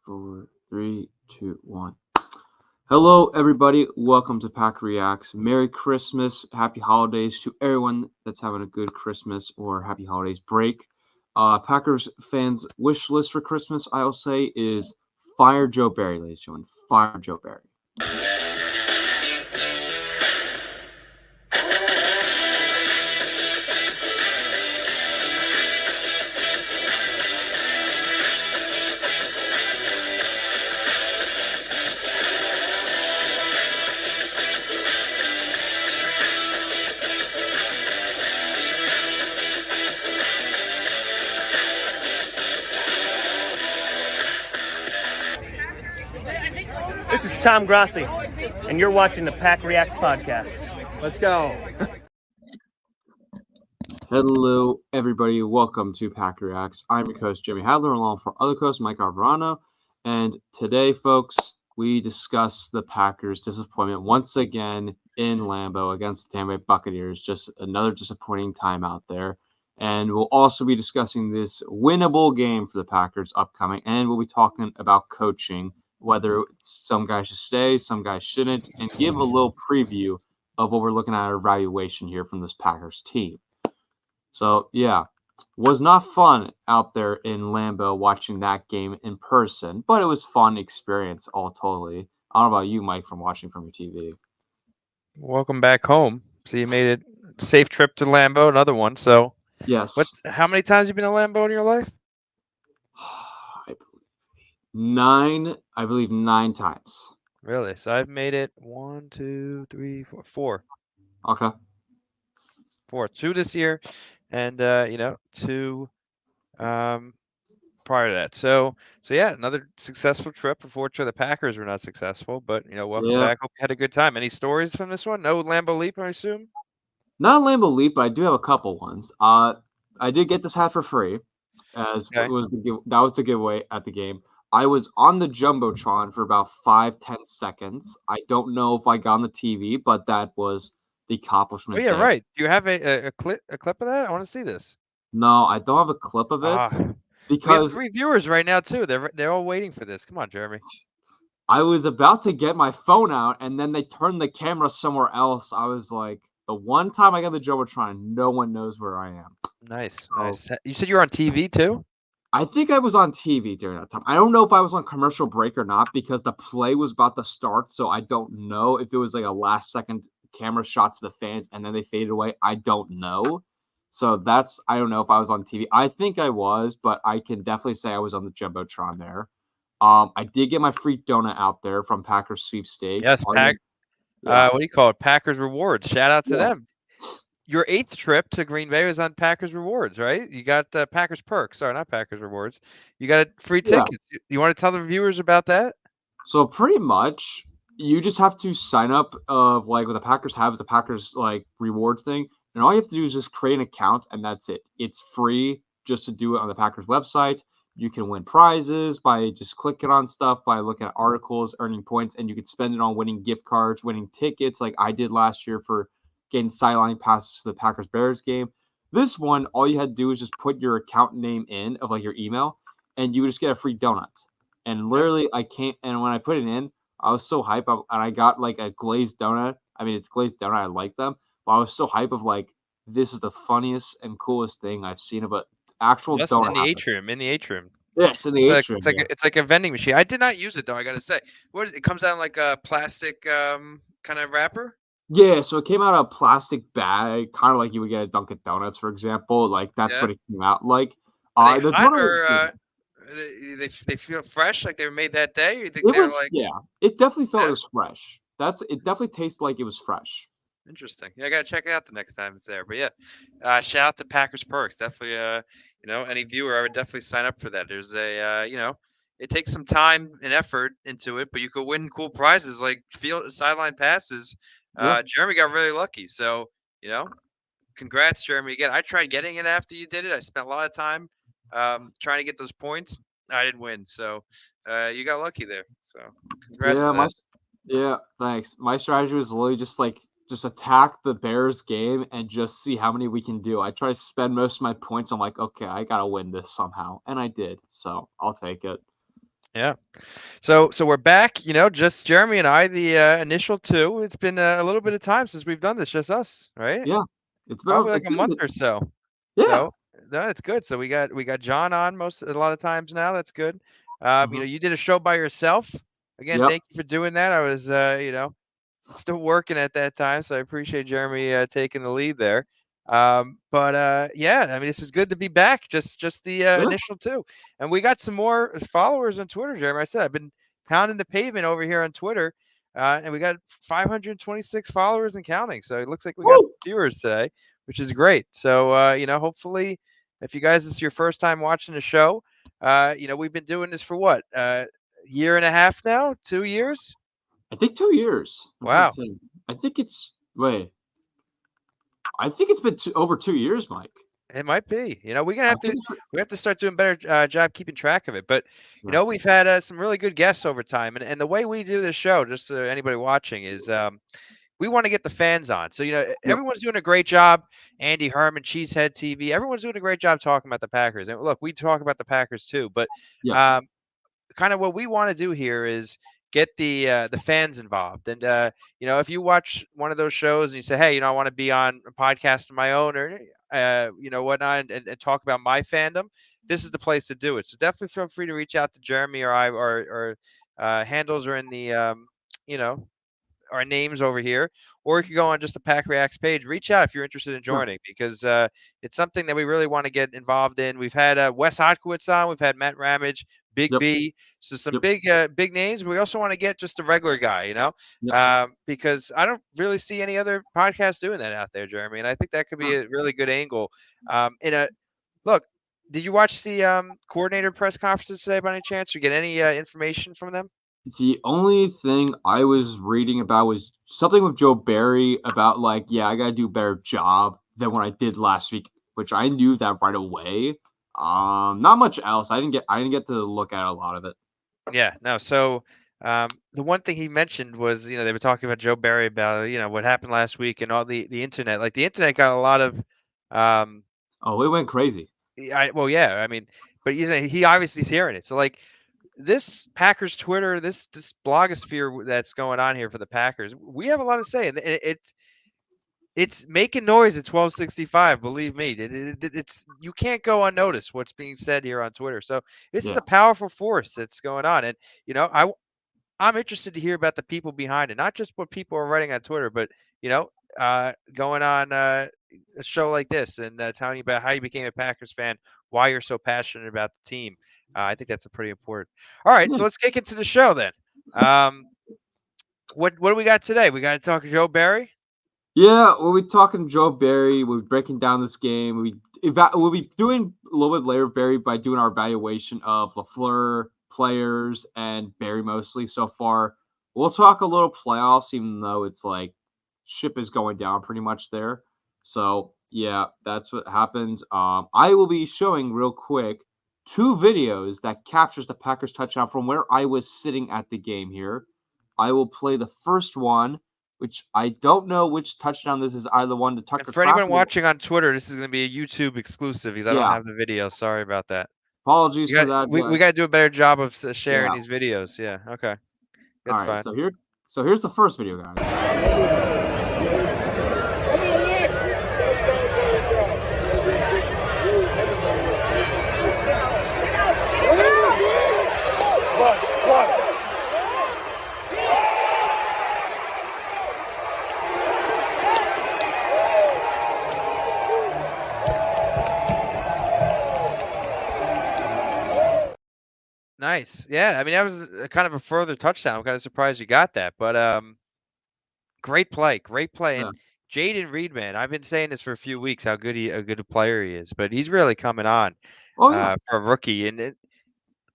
4, 3, 2, 1. Hello, everybody. Welcome to PackReacts. Merry Christmas. Happy holidays to everyone that's having a good Christmas or happy holidays break. Packers fans' wish list for Christmas, I'll say, is fire Joe Barry, ladies and gentlemen. Fire Joe Barry. This is Tom Grossi, and you're watching the PackReacts podcast. Let's go. Hello, everybody. Welcome to PackReacts. I'm your host, Jimmy Hadler, along for other host, Mike Arverano. And today, folks, we discuss the Packers' disappointment once again in Lambeau against the Tampa Bay Buccaneers. Just another disappointing time out there. And we'll also be discussing this winnable game for the Packers upcoming. And we'll be talking about coaching, whether some guys should stay, some guys shouldn't, and give a little preview of what we're looking at our evaluation here from this Packers team. So, yeah, was not fun out there in Lambeau watching that game in person, but it was fun experience all totally. I don't know about you, Mike, from watching from your TV. Welcome back home. So you made it safe trip to Lambeau, another one. So Yes. how many times have you been to Lambeau in your life? I believe nine times. Really? So I've made it 4. Okay. 4. 2 this year, and 2 prior to that. So yeah, another successful trip. Unfortunately, the Packers were not successful, but welcome back. Hope you had a good time. Any stories from this one? No Lambeau Leap, I assume? Not Lambeau Leap, but I do have a couple ones. I did get this hat for free, as Okay. that was the giveaway at the game. I was on the Jumbotron for about 5-10 seconds. I don't know if I got on the TV, but that was the accomplishment. Oh yeah, there. right. Do you have a clip of that? I want to see this. No, I don't have a clip of it We have because 3 viewers right now too. They're all waiting for this. Come on, Jeremy. I was about to get my phone out, and then they turned the camera somewhere else. I was like, the one time I got the Jumbotron, no one knows where I am. Nice. You said you were on TV too? I think I was on TV during that time. I don't know if I was on commercial break or not because the play was about to start, so I don't know if it was like a last-second camera shot to the fans and then they faded away. I don't know. So I don't know if I was on TV. I think I was, but I can definitely say I was on the Jumbotron there. I did get my free donut out there from Packers Sweepstakes. Yes, what do you call it? Packers Rewards. Shout out to them. Your 8th trip to Green Bay was on Packers Rewards, right? You got Packers Perks. Sorry, not Packers Rewards. You got free tickets. You want to tell the viewers about that? So pretty much, you just have to sign up of like what the Packers have is the Packers like rewards thing, and all you have to do is just create an account, and that's it. It's free just to do it on the Packers website. You can win prizes by just clicking on stuff, by looking at articles, earning points, and you can spend it on winning gift cards, winning tickets, like I did last year for getting sideline passes to the Packers Bears game. This one, all you had to do is just put your account name in of like your email, and you would just get a free donut. And literally, and when I put it in, I was so hyped, and I got like a glazed donut. I mean, it's glazed donut. I like them, but I was so hyped of like, this is the funniest and coolest thing I've seen of an actual donut. In the atrium. Yes, in the atrium. It's like a vending machine. I did not use it though. I gotta say, what is it? It comes out in like a plastic kind of wrapper. Yeah, so it came out of a plastic bag, kind of like you would get at Dunkin' Donuts, for example. Like that's what it came out like. The donut they feel fresh, like they were made that day. Or you think it definitely felt it was fresh. It definitely tasted like it was fresh. Interesting. Yeah, I gotta check it out the next time it's there. But yeah, shout out to Packers Perks. Definitely, any viewer, I would definitely sign up for that. There's it takes some time and effort into it, but you could win cool prizes like sideline passes. Jeremy got really lucky, so congrats, Jeremy. Again, I tried getting it after you did it. I spent a lot of time trying to get those points. I didn't win, so you got lucky there. So congrats. Thanks. My strategy was literally just attack the Bears game and just see how many we can do. I try to spend most of my points. I'm like, okay, I gotta win this somehow, and I did. So I'll take it. Yeah. So we're back. Just Jeremy and I, the initial two. It's been a little bit of time since we've done this, just us, right? Yeah, Probably like it's a been a month bit. or so. Yeah. So no, it's good. So we got John on a lot of times now. That's good. Hmm. You did a show by yourself. Again, Yep. thank you for doing that. I was still working at that time, so I appreciate Jeremy taking the lead there. But yeah, I mean, this is good to be back. Just the Yeah. initial two, and we got some more followers on Twitter. Jeremy, I said I've been pounding the pavement over here on Twitter, and we got 526 followers and counting. So it looks like we got some Woo! viewers today, which is great. So hopefully, if you guys this is your first time watching the show, we've been doing this for what year and a half now, 2 years. I think 2 years. I'm trying to Wow. think. I think it's wait. I think it's been over 2 years, Mike. It might be. We're gonna I have to think it's we have to start doing better job keeping track of it. But yeah. we've had some really good guests over time, and the way we do this show, just so anybody watching, is we want to get the fans on. So Yep. everyone's doing a great job. Andy Herman, Cheesehead TV, everyone's doing a great job talking about the Packers. And look, we talk about the Packers too, but Yeah. um, kind of what we want to do here is get the fans involved. And if you watch one of those shows and you say, hey, I want to be on a podcast of my own or whatnot, and talk about my fandom, this is the place to do it. So definitely feel free to reach out to Jeremy or I, or handles are in the you know our names over here, or you can go on just the PackReacts page. Reach out if you're interested in Sure. joining, because it's something that we really want to get involved in. We've had Wes Hodkowitz on, we've had Matt Ramage, Big Yep. B, so some Yep. big names. We also want to get just a regular guy, Yep. because I don't really see any other podcasts doing that out there, Jeremy, and I think that could be Sure. a really good angle. In a look, did you watch the coordinator press conferences today by any chance, or get any information from them? The only thing I was reading about was something with Joe Barry about like, yeah, I gotta do a better job than what I did last week, which I knew that right away. Not much else. I didn't get to look at a lot of it. Yeah, no. So the one thing he mentioned was, they were talking about Joe Barry about, what happened last week and all the internet. Like the internet got a lot of, um, Oh, it went crazy. well, yeah. I mean, but he obviously is hearing it. So like this Packers Twitter, this blogosphere that's going on here for the Packers, we have a lot to say, and it's making noise at 1265. Believe me, it's you can't go unnoticed what's being said here on Twitter. So this is Yeah. a powerful force that's going on, and I'm interested to hear about the people behind it, not just what people are writing on Twitter, but going on a show like this and telling you about how you became a Packers fan, why you're so passionate about the team. I think that's a pretty important. All right, Yeah. so let's get into the show then. Um, what do we got today? We got to talk Joe Barry. Yeah, we'll be talking Joe Barry. We'll be breaking down this game. We'll be doing a little bit later Barry by doing our evaluation of LaFleur players and Barry mostly so far. We'll talk a little playoffs, even though it's like ship is going down pretty much there. So yeah, that's what happens. I will be showing real quick two videos that captures the Packers touchdown from where I was sitting at the game here. I will play the first one, which I don't know which touchdown this is, either one to And Tucker for anyone Craft. watching on Twitter, this is going to be a YouTube exclusive because I don't Yeah, have the video. Sorry about that. apologies for that, We guys. got to do a better job of sharing Yeah. these videos. Yeah. Okay. All That's right. fine. So here's the first video, guys. Nice. Yeah. I mean, that was kind of a further touchdown. I'm kind of surprised you got that, but great play. Great play. Yeah. And Jaden Reed, man, I've been saying this for a few weeks how good a player he is, but he's really coming on Oh yeah. for a rookie. And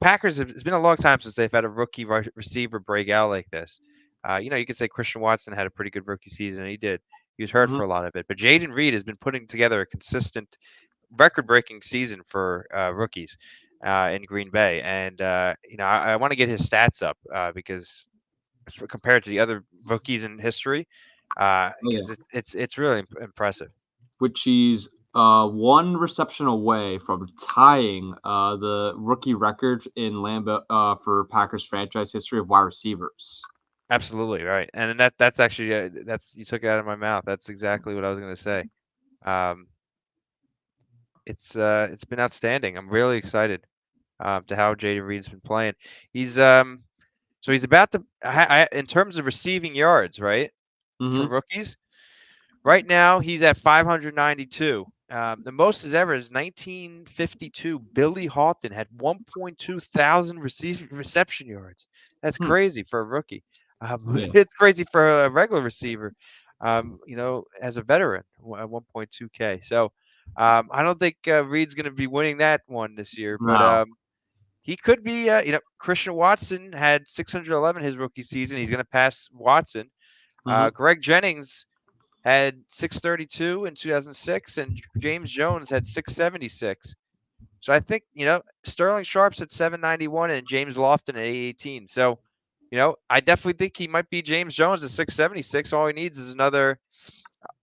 Packers it's been a long time since they've had a rookie receiver break out like this. You could say Christian Watson had a pretty good rookie season, and he did. He was hurt Hmm. for a lot of it, but Jaden Reed has been putting together a consistent, record-breaking season for rookies in Green Bay, and I want to get his stats up because compared to the other rookies in history, Oh yeah. because it's really impressive. Which he's one reception away from tying the rookie record in Lambeau for Packers franchise history of wide receivers. Absolutely right, and that's actually that's you took it out of my mouth. That's exactly what I was going to say. It's been outstanding. I'm really excited to how Jaden Reed's been playing. He's so he's about to in terms of receiving yards, right, for rookies. Right now he's at 592. The most as ever is 1952. Billy Houghton had 1.2 thousand reception yards. That's crazy for a rookie. It's crazy for a regular receiver. As a veteran, 1.2K. So I don't think Reed's going to be winning that one this year, but he could be. Christian Watson had 611 his rookie season. He's going to pass Watson. Greg Jennings had 632 in 2006, and James Jones had 676. So I think, Sterling Sharp's at 791 and James Lofton at 818. So, I definitely think he might be James Jones at 676. All he needs is another,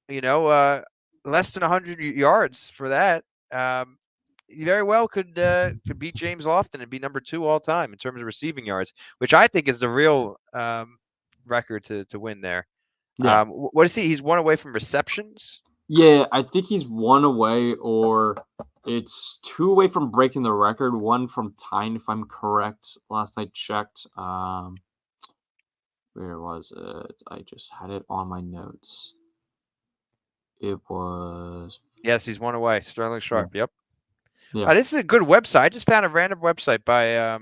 less than 100 yards for that. He very well could beat James Lofton and be number 2 all time in terms of receiving yards, which I think is the real record to win there. Yeah. What is he? He's one away from receptions. Yeah, I think he's one away, or it's 2 away from breaking the record, 1 from tying, if I'm correct. Last I checked. Where was it? I just had it on my notes. It was. Yes, he's one away. Sterling Sharp. Yeah. Yep. This is a good website. I just found a random website by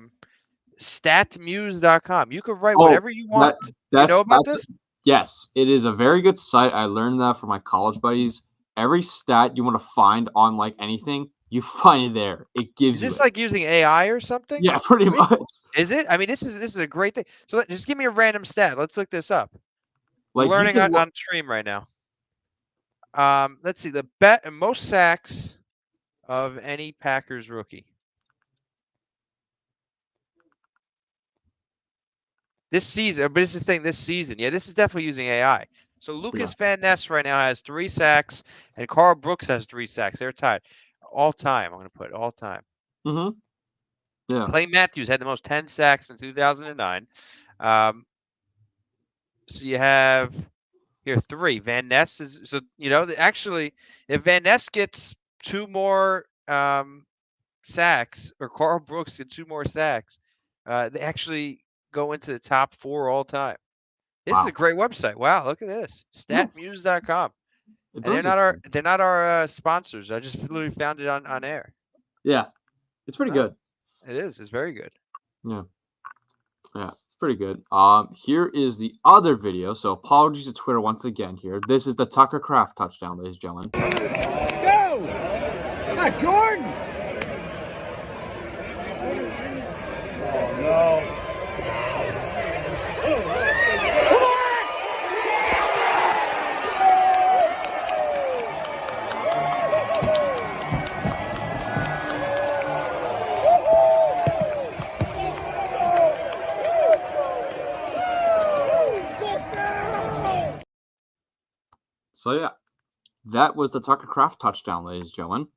statmuse.com. You can write whatever you want. You know about this? Yes, it is a very good site. I learned that from my college buddies. Every stat you want to find on like anything, you find it there. It gives. Is this like using AI or something? Yeah, pretty much. Is it? I mean, this is a great thing. So just give me a random stat. Let's look this up. Like we're learning on stream right now. Let's see the most sacks of any Packers rookie this season. But it's just saying this season. Yeah, this is definitely using AI. So Lucas Van Ness right now has 3 sacks, and Carl Brooks has 3 sacks. They're tied all time. I'm going to put all time. Yeah. Clay Matthews had the most 10 sacks in 2009. So you have here 3. Van Ness is so actually if Van Ness gets 2 more sacks or Carl Brooks gets 2 more sacks, they actually go into the top 4 all time. This is a great website. Wow, look at this. Statmuse.com. And they're not our sponsors. I just literally found it on air. Yeah. It's pretty good. It is. It's very good. Yeah. Yeah, it's pretty good. Here is the other video. So apologies to Twitter once again here. This is the Tucker Kraft touchdown, ladies and gentlemen. Go! Come on, Jordan! Oh, no. So yeah, that was the Tucker Kraft touchdown, ladies and gentlemen.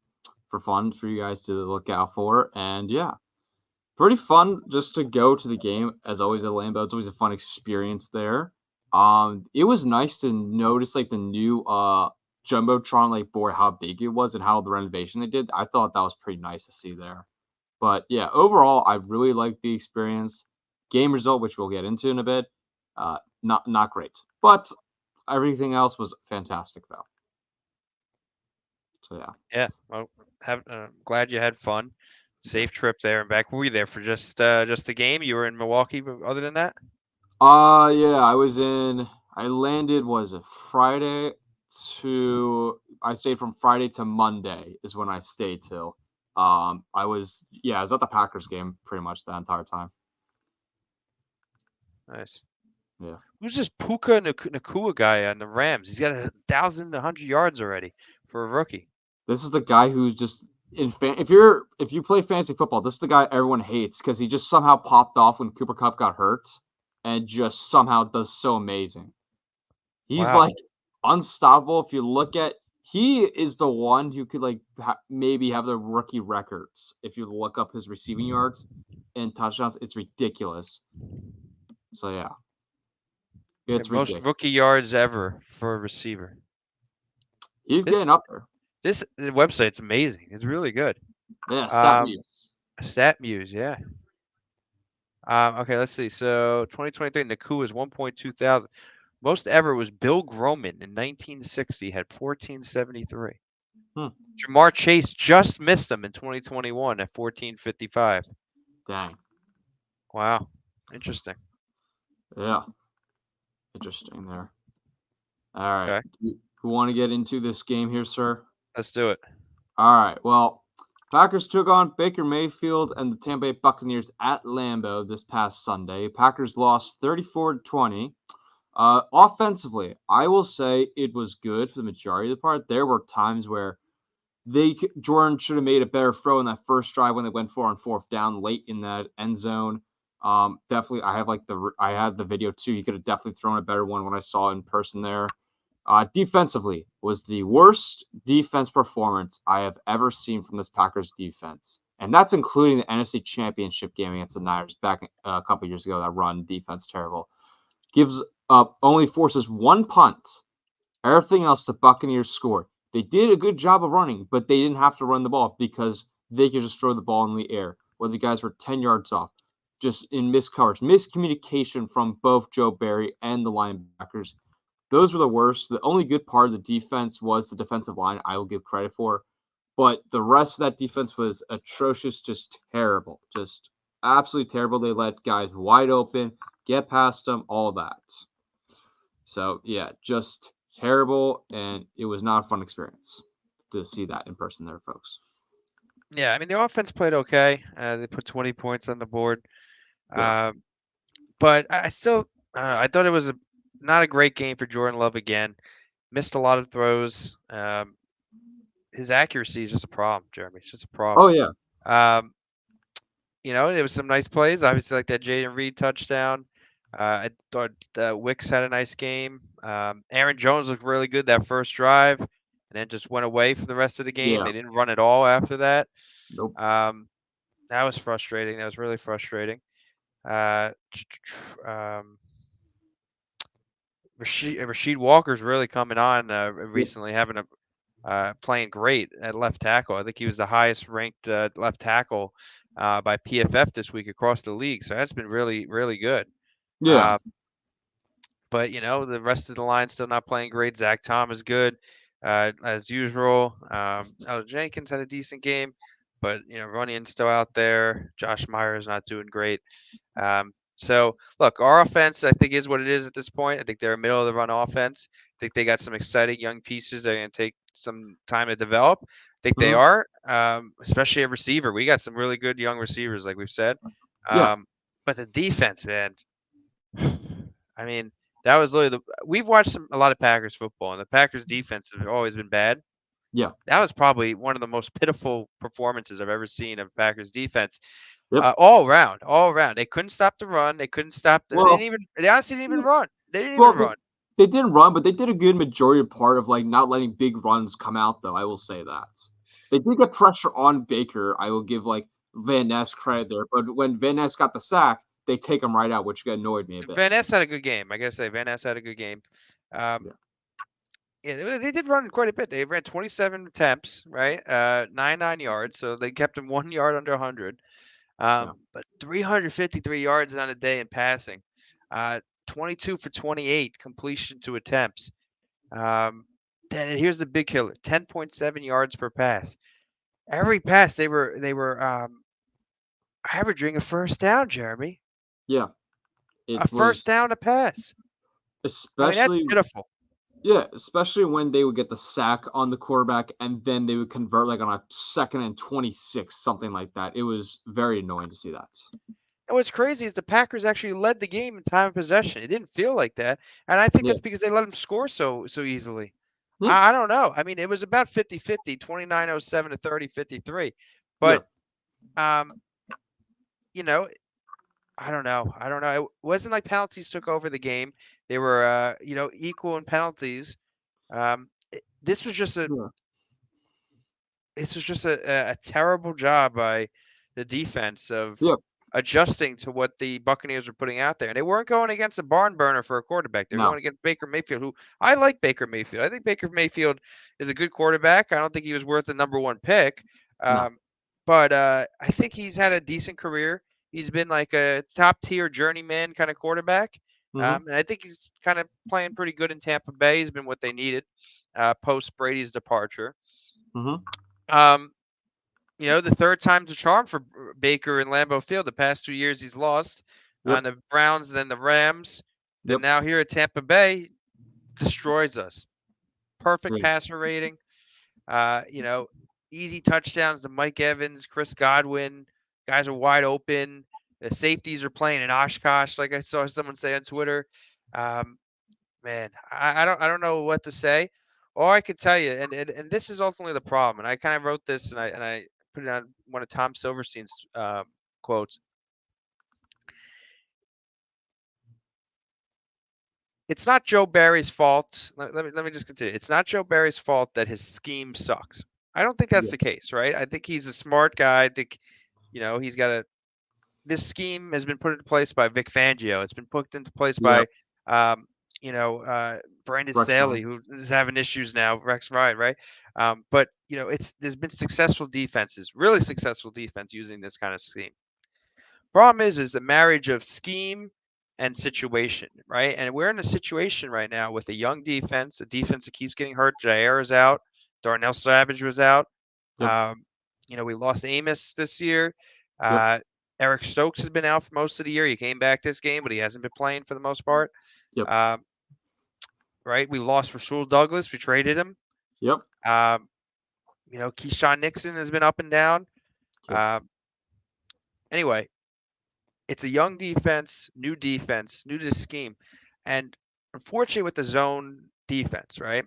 For fun for you guys to look out for. And yeah, pretty fun just to go to the game. As always at Lambeau, it's always a fun experience there. It was nice to notice like the new Jumbotron like board, how big it was and how the renovation they did. I thought that was pretty nice to see there. But yeah, overall, I really liked the experience. Game result, which we'll get into in a bit, not great. But everything else was fantastic, though. So yeah. Yeah. Well, glad you had fun. Safe trip there and back. Were you there for just the game? You were in Milwaukee. But other than that? Yeah. I landed. Was it Friday? I stayed from Friday to Monday is when I stayed till. I was at the Packers game pretty much the entire time. Nice. Yeah. Who's this Puka Nakua guy on the Rams? He's got 1,100 yards already for a rookie. This is the guy who's just if you play fantasy football, this is the guy everyone hates because he just somehow popped off when Cooper Kupp got hurt and just somehow does so amazing. He's like unstoppable. If you look at he is the one who could like maybe have the rookie records. If you look up his receiving yards and touchdowns, it's ridiculous. So yeah, it's Most ridiculous. rookie yards ever for a receiver. He's This getting up there. this website's amazing. It's really good. Yeah, stat news. StatMuse, yeah. Okay, let's see. So 2023, Nakua is 1.2 thousand. Most ever was Bill Groman in 1960, had 1473. Jamar Chase just missed him in 2021 at 1455. Dang. Wow, interesting. Yeah, interesting there. All right. Okay. You want to get into this game here, sir? Let's do it. All right. Well, Packers took on Baker Mayfield and the Tampa Bay Buccaneers at Lambeau this past Sunday. Packers lost 34-20. Offensively, I will say it was good for the majority of the part. There were times where Jordan should have made a better throw in that first drive when they went 4 on 4th down late in that end zone. Definitely, I have the video too. He could have definitely thrown a better one when I saw it in person there. Defensively was the worst defense performance I have ever seen from this Packers defense. And that's including the NFC Championship game against the Niners back a couple years ago. That run defense terrible. Gives up, only forces one punt. Everything else the Buccaneers scored. They did a good job of running, but they didn't have to run the ball because they could just throw the ball in the air. Where the guys were 10 yards off, just in missed coverage, miscommunication from both Joe Barry and the linebackers. Those were the worst. The only good part of the defense was the defensive line, I will give credit for. But the rest of that defense was atrocious, just terrible. Just absolutely terrible. They let guys wide open, get past them, all of that. So, yeah, just terrible, and it was not a fun experience to see that in person there, folks. Yeah, I mean, the offense played okay. They put 20 points on the board. Yeah. But I still, I thought it was not a great game for Jordan Love again. Missed a lot of throws. His accuracy is just a problem, Jeremy. It's just a problem. Oh, yeah. There was some nice plays. Obviously, like that Jaden Reed touchdown. I thought Wicks had a nice game. Aaron Jones looked really good that first drive, and then just went away for the rest of the game. Yeah. They didn't run at all after that. Nope. That was frustrating. That was really frustrating. Rasheed Walker's really coming on recently, having playing great at left tackle. I think he was the highest ranked left tackle by PFF this week across the league. So that's been really, really good. Yeah. But the rest of the line still not playing great. Zach Tom is good as usual. Elder Jenkins had a decent game, but Runyan's still out there. Josh Meyer is not doing great. So look, our offense I think is what it is at this point. I think they're a middle of the run offense. I think they got some exciting young pieces that are going to take some time to develop. I think they are, especially a receiver. We got some really good young receivers, like we've said. Yeah. But the defense, man. I mean, that was literally we've watched a lot of Packers football, and the Packers defense has always been bad. Yeah. That was probably one of the most pitiful performances I've ever seen of Packers defense. Yep. All around. They couldn't stop the run. They couldn't stop. They honestly didn't even run. They didn't even run. They didn't run, but they did a good majority part of like not letting big runs come out. Though I will say that they did get pressure on Baker. I will give like Van Ness credit there, but when Van Ness got the sack, they take him right out, which annoyed me a bit. Van Ness had a good game. I gotta say, Van Ness had a good game. Yeah, they did run quite a bit. They ran 27 attempts, right? 99 yards, so they kept him 1 yard under 100. But 353 yards on a day in passing. 22 for 28 completion to attempts. Then here's the big killer: 10.7 yards per pass. Every pass they were averaging a first down, Jeremy. Yeah, first down a pass. Especially that's pitiful. Yeah, especially when they would get the sack on the quarterback and then they would convert like on a 2nd and 26, something like that. It was very annoying to see that. And what's crazy is the Packers actually led the game in time of possession. It didn't feel like that. And I think that's because they let them score so easily. I don't know. I mean, it was about 50-50, 29-07 to 30-53. But, I don't know. It wasn't like penalties took over the game. They were, equal in penalties. this was just a Yeah. this was just a terrible job by the defense of Yep. adjusting to what the Buccaneers were putting out there. And they weren't going against a barn burner for a quarterback. They're No. going against Baker Mayfield, who I like Baker Mayfield. I think Baker Mayfield is a good quarterback. I don't think he was worth the number 1 pick. No. But I think he's had a decent career. He's been like a top tier journeyman kind of quarterback. Mhm. And I think he's kind of playing pretty good in Tampa Bay. He's been what they needed post Brady's departure. Mhm. The third time's a charm for Baker in Lambeau Field. The past 2 years he's lost on Yep. the Browns, then the Rams, then Yep. now here at Tampa Bay, destroys us. Perfect Yeah. passer rating. Easy touchdowns to Mike Evans, Chris Godwin. Guys are wide open. The safeties are playing in Oshkosh, like I saw someone say on Twitter. Man, I don't know what to say. All I could tell you, and this is ultimately the problem. And I kind of wrote this, and I put it on one of Tom Silverstein's quotes. It's not Joe Barry's fault. Let me just continue. It's not Joe Barry's fault that his scheme sucks. I don't think that's Yeah. the case, right? I think he's a smart guy. I think, he's got a. This scheme has been put into place by Vic Fangio. It's been put into place Yep. by, Brandon Rex Staley, Ryan. who is having issues now. Rex Ryan, right? But there's been successful defenses, really successful defense using this kind of scheme. Problem is the marriage of scheme and situation, right? And we're in a situation right now with a young defense, a defense that keeps getting hurt. Jair is out. Darnell Savage was out. Yep. We lost Amos this year. Yep. Eric Stokes has been out for most of the year. He came back this game, but he hasn't been playing for the most part. Yep. Right? We lost Rasul Douglas. We traded him. Yep. Keyshawn Nixon has been up and down. Yep. Anyway, it's a young defense, new to the scheme. And unfortunately with the zone defense, right?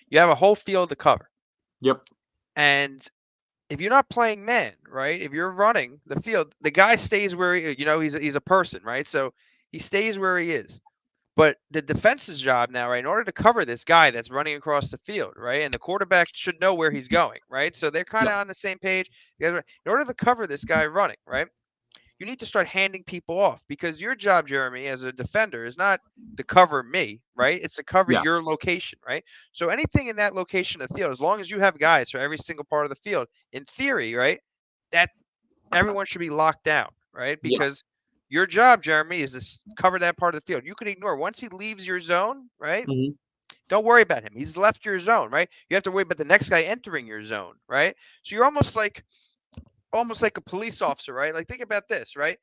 You have a whole field to cover. Yep. And if you're not playing man, right? If you're running the field, the guy stays where he's a person, right? So he stays where he is. But the defense's job now, right, in order to cover this guy that's running across the field, right, and the quarterback should know where he's going, right? So they're kind of Yep. on the same page. In order to cover this guy running, right, you need to start handing people off because your job, Jeremy, as a defender, is not to cover me, right? It's to cover Yeah. your location, right? So anything in that location of the field, as long as you have guys for every single part of the field, in theory, right, that everyone should be locked down, right? Yeah. Because your job, Jeremy, is to cover that part of the field. You can ignore once he leaves your zone, right? Mhm. Don't worry about him. He's left your zone, right? You have to worry about the next guy entering your zone, right? So you're almost like a police officer, right? Like think about this, right?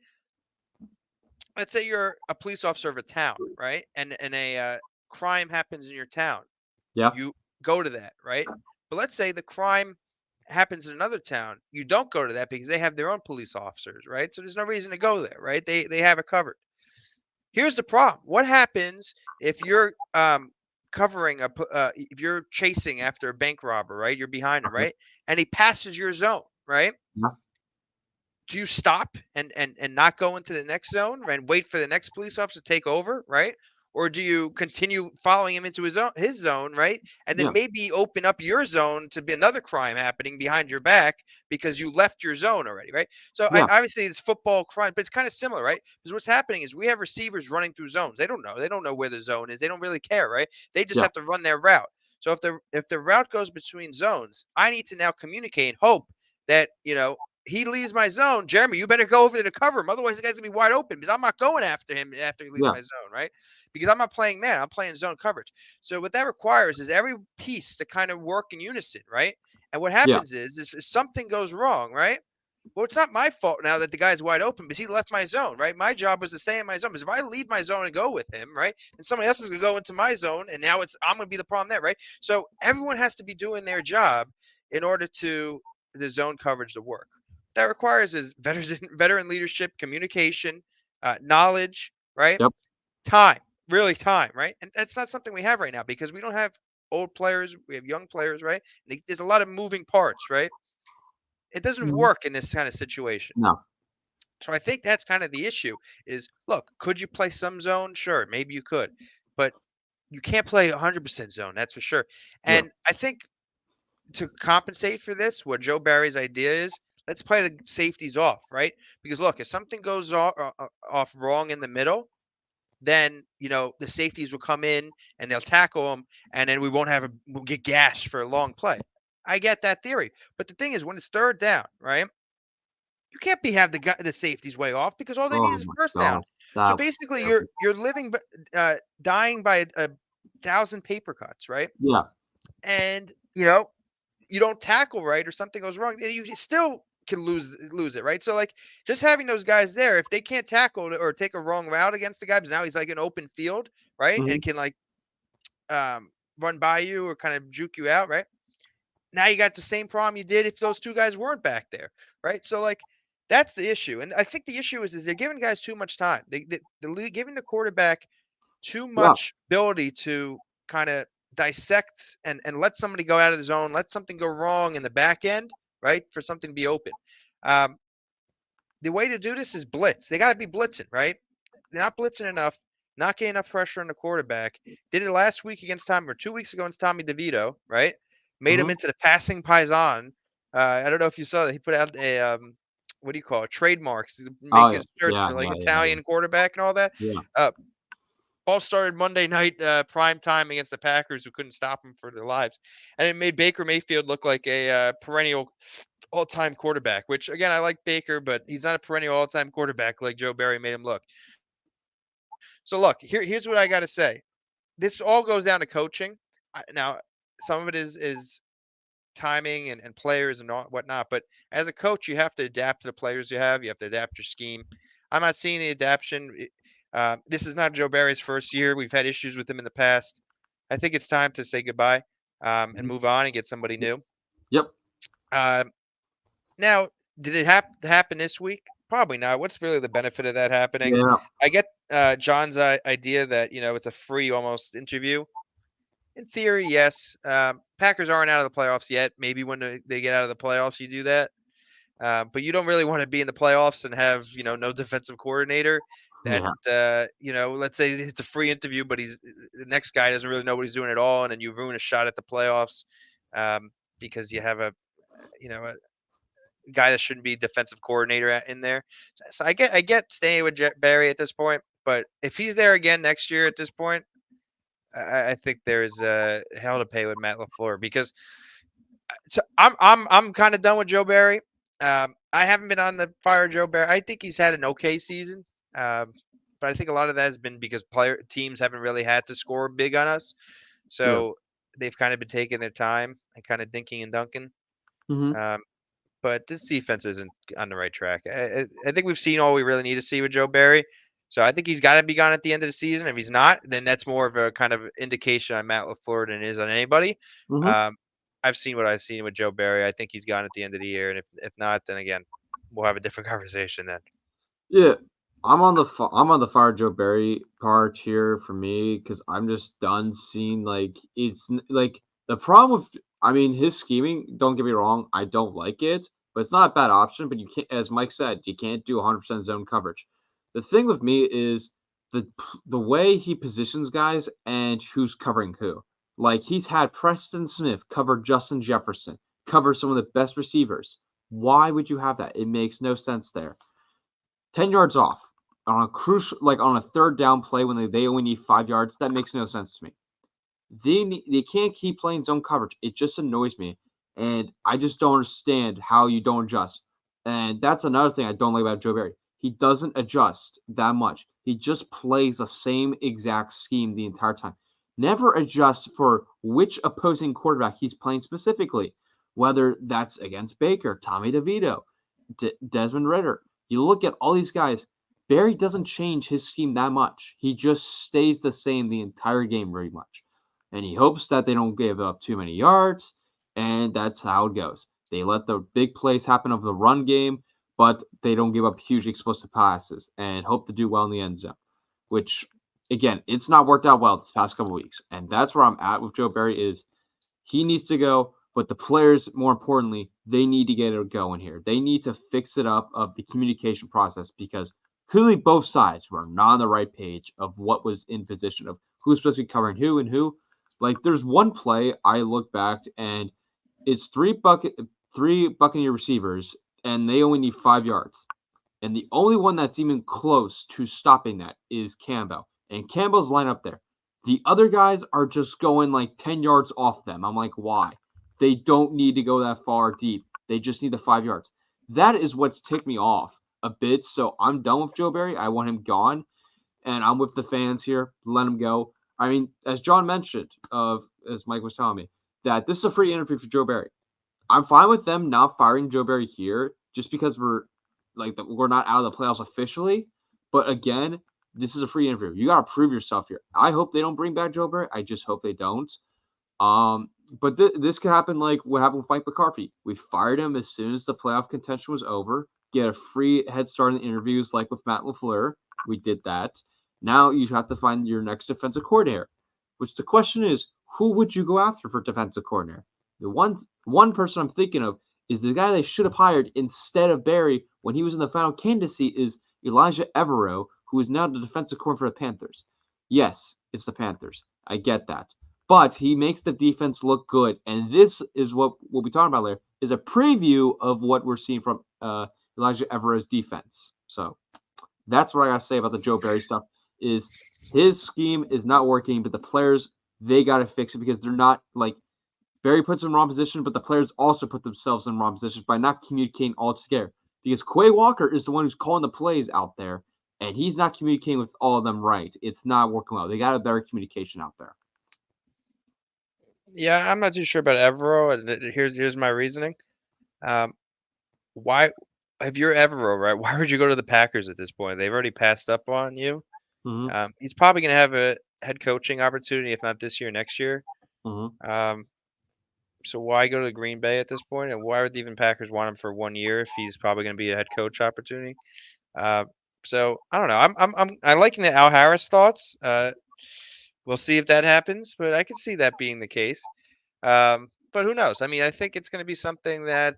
Let's say you're a police officer of a town, right? And a crime happens in your town. Yeah. You go to that, right? But let's say the crime happens in another town. You don't go to that because they have their own police officers, right? So there's no reason to go there, right? They have it covered. Here's the problem. What happens if you're covering if you're chasing after a bank robber, right? You're behind him, Okay. right? And he passes your zone, right? Yeah. Do you stop and not go into the next zone and wait for the next police officer to take over, right? Or do you continue following him into his zone, right? And then Yeah. maybe open up your zone to be another crime happening behind your back because you left your zone already, right? So Yeah. obviously it's football crime, but it's kind of similar, right? Because what's happening is we have receivers running through zones. They don't know. They don't know where the zone is. They don't really care, right? They just Yeah. have to run their route. So if the route goes between zones, I need to now communicate and hope that he leaves my zone. Jeremy, you better go over there to cover him. Otherwise, the guy's gonna be wide open because I'm not going after him after he leaves Yeah. my zone, right? Because I'm not playing man, I'm playing zone coverage. So what that requires is every piece to kind of work in unison, right? And what Yeah. happens is if something goes wrong, right? Well, it's not my fault now that the guy's wide open because he left my zone, right? My job was to stay in my zone. Because if I leave my zone and go with him, right, then somebody else is gonna go into my zone, and now I'm gonna be the problem there, right? So everyone has to be doing their job in order to the zone coverage to work. That requires is veteran leadership, communication, knowledge, right? Yep. Time, really time, right? And that's not something we have right now because we don't have old players, we have young players, right? And there's a lot of moving parts, right? It doesn't Mhm. work in this kind of situation. No. So I think that's kind of the issue is look, could you play some zone? Sure, maybe you could. But you can't play 100% zone. That's for sure. And I think to compensate for this, what Joe Barry's idea is, let's play the safeties off, right? Because look, if something goes off wrong in the middle, then the safeties will come in and they'll tackle them, and then we'll get gashed for a long play. I get that theory, but the thing is, when it's third down, right? You can't have the safeties way off because all they need Oh is my first down. God. So That was basically, terrible. you're living, dying by a thousand paper cuts, right? Yeah. And you don't tackle right or something goes wrong, then you still can lose it, right? So like just having those guys there, if they can't tackle or take a wrong route against the guy, because now he's like an open field, right? Mhm. And can like run by you or kind of juke you out, right? Now you got the same problem you did if those two guys weren't back there, right? So like that's the issue, and I think the issue is they're giving guys too much time. They're giving the quarterback too Yeah. much ability to kind of dissect and let somebody go out of the zone, let something go wrong in the back end, right? For something to be open. Um, the way to do this is blitz. They got to be blitzing, right? They're not blitzing enough, not getting enough pressure on the quarterback. Did it last week against Tommy, or 2 weeks ago against Tommy DeVito, right? Made him Mhm. into the passing paisan. I don't know if you saw that. He put out a what do you call it? Trademarks. He's Oh, making yeah. a search Yeah, for like yeah, yeah, yeah. Italian quarterback and all that. Yeah. Uh, all started Monday night prime time against the Packers, who couldn't stop him for their lives, and it made Baker Mayfield look like a perennial all-time quarterback. Which again, I like Baker, but he's not a perennial all-time quarterback like Joe Barry made him look. So look, here's what I got to say. This all goes down to coaching. Now, some of it is timing and players and whatnot. But as a coach, you have to adapt to the players you have. You have to adapt your scheme. I'm not seeing the adaptation. This is not Joe Barry's first year. We've had issues with him in the past. I think it's time to say goodbye and Mhm. move on and get somebody new. Yep. Um, Now, did it happen this week? Probably not. What's really the benefit of that happening? Yeah. I get John's idea that it's a free almost interview. In theory, yes. Packers aren't out of the playoffs yet. Maybe when they get out of the playoffs, you do that. But you don't really want to be in the playoffs and have no defensive coordinator. That Yeah. let's say it's a free interview, but the next guy doesn't really know what he's doing at all, and then you ruin a shot at the playoffs because you have a guy that shouldn't be defensive coordinator in there. So I get staying with Barry at this point, but if he's there again next year at this point, I think there's hell to pay with Matt LaFleur because I'm kind of done with Joe Barry. I haven't been on the fire Joe Barry. I think he's had an okay season, but I think a lot of that has been because teams haven't really had to score big on us, Yeah. so they've kind of been taking their time and kind of dinking and dunking. Mhm. Um, but this defense isn't on the right track. I think we've seen all we really need to see with Joe Barry. So I think he's got to be gone at the end of the season. If he's not, then that's more of a kind of indication on Matt LaFleur than it is on anybody. Mhm. Um, I've seen what I've seen with Joe Barry. I think he's gone at the end of the year, and if not, then again, we'll have a different conversation then. Yeah. I'm on the fire Joe Barry part here for me because I'm just done seeing like the problem with I mean his scheming. Don't get me wrong, I don't like it, but it's not a bad option. But you can't, as Mike said, you can't do 100% zone coverage. The thing with me is the way he positions guys and who's covering who. Like he's had Preston Smith cover Justin Jefferson, cover some of the best receivers. Why would you have that? It makes no sense there. 10 yards off on a crucial, like on a third down play when they only need 5 yards. That makes no sense to me. They can't keep playing zone coverage. It just annoys me, and I just don't understand how you don't adjust. And that's another thing I don't like about Joe Barry. He doesn't adjust that much. He just plays the same exact scheme the entire time. Never adjusts for which opposing quarterback he's playing specifically, whether that's against Baker, Tommy DeVito, Desmond Ritter. You look at all these guys. Barry doesn't change his scheme that much. He just stays the same the entire game, very much, and he hopes that they don't give up too many yards, and that's how it goes. They let the big plays happen of the run game, but they don't give up huge explosive passes and hope to do well in the end zone, which again, it's not worked out well this past couple weeks. And that's where I'm at with Joe Barry is he needs to go, but the players, more importantly, they need to get it going here. They need to fix it up of the communication process because clearly both sides were not on the right page of what was in position of who's supposed to be covering who and who. Like, there's one play I look back and it's three Buccaneer receivers, and they only need 5 yards. And the only one that's even close to stopping that is Campbell. And Campbell's line up there. The other guys are just going like 10 yards off them. I'm like, why? They don't need to go that far deep. They just need the 5 yards. That is what's ticked me off a bit. So I'm done with Joe Barry. I want him gone. And I'm with the fans here. Let him go. I mean, as John mentioned, as Mike was telling me, that this is a free interview for Joe Barry. I'm fine with them not firing Joe Barry here just because we're not out of the playoffs officially. But again, this is a free interview. You got to prove yourself here. I hope they don't bring back Joe Barry. I just hope they don't. But this could happen like what happened with Mike McCarthy. We fired him as soon as the playoff contention was over. Get a free head start in the interviews like with Matt LaFleur. We did that. Now you have to find your next defensive coordinator, which the question is, who would you go after for defensive coordinator? The one person I'm thinking of is the guy they should have hired instead of Barry when he was in the final candidacy is Elijah Evero, who is now the defensive coordinator for the Panthers. Yes, it's the Panthers. I get that. But he makes the defense look good. And this is what we'll be talking about later, is a preview of what we're seeing from Elijah Evero's defense. So that's what I got to say about the Joe Barry stuff is his scheme is not working, but the players, they got to fix it because they're not like Barry puts them in wrong position, but the players also put themselves in wrong positions by not communicating altogether. Because Quay Walker is the one who's calling the plays out there, and he's not communicating with all of them right. It's not working well. They got a better communication out there. Yeah, I'm not too sure about Evero, and here's my reasoning. Why, if you're Evero, right? Why would you go to the Packers at this point? They've already passed up on you. Mm-hmm. He's probably going to have a head coaching opportunity, if not this year, next year. Mm-hmm. So why go to Green Bay at this point? And why would the even Packers want him for 1 year if he's probably going to be a head coach opportunity? So I don't know. I'm liking the Al Harris thoughts. We'll see if that happens, but I could see that being the case. But who knows? I mean, I think it's going to be something that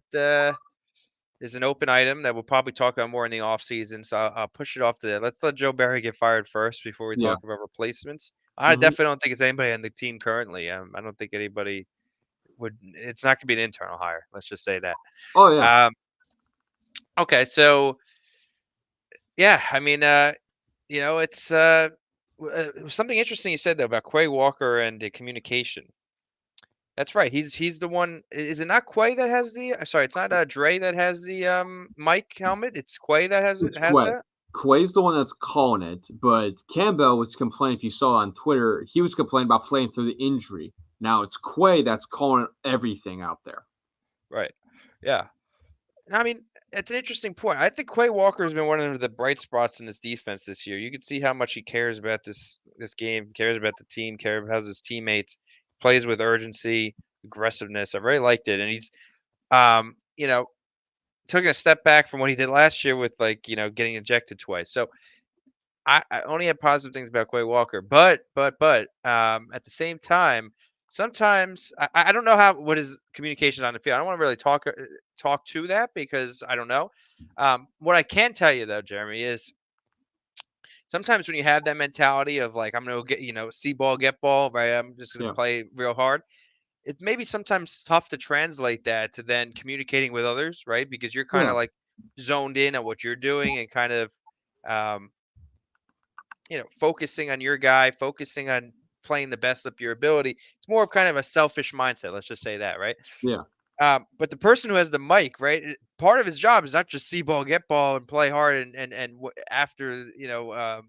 is an open item that we'll probably talk about more in the offseason. So I'll push it off to let's let Joe Barry get fired first before we Yeah. talk about replacements. I definitely don't think it's anybody on the team currently. I don't think anybody would. It's not going to be an internal hire. Let's just say that. Oh, yeah. Okay, so yeah, I mean, it's something interesting you said though about Quay Walker and the communication. That's right. He's the one. Is it not Quay that has the? Sorry, it's not Dre that has the mic helmet. It's Quay that has It's has Quay. that. Quay's the one that's calling it, but Campbell was complaining. If you saw on Twitter, he was complaining about playing through the injury. Now it's Quay that's calling everything out there. Right. Yeah. I mean, it's an interesting point. I think Quay Walker has been one of the bright spots in this defense this year. You can see how much he cares about this game, cares about the team, cares about his teammates, plays with urgency, aggressiveness. I really liked it, and he's, took a step back from what he did last year with getting ejected twice. So I only have positive things about Quay Walker, but at the same time, sometimes I don't know what his communication on the field. I don't want to really talk to that because I don't know. What I can tell you though, Jeremy, is sometimes when you have that mentality of like I'm gonna get see ball, get ball, right? I'm just gonna play real hard. It's maybe sometimes tough to translate that to then communicating with others, right? Because you're kind of like zoned in on what you're doing and kind of focusing on your guy, focusing on playing the best of your ability. It's more of kind of a selfish mindset. Let's just say that, right? Yeah. But the person who has the mic, right? Part of his job is not just see ball, get ball, and play hard, and after the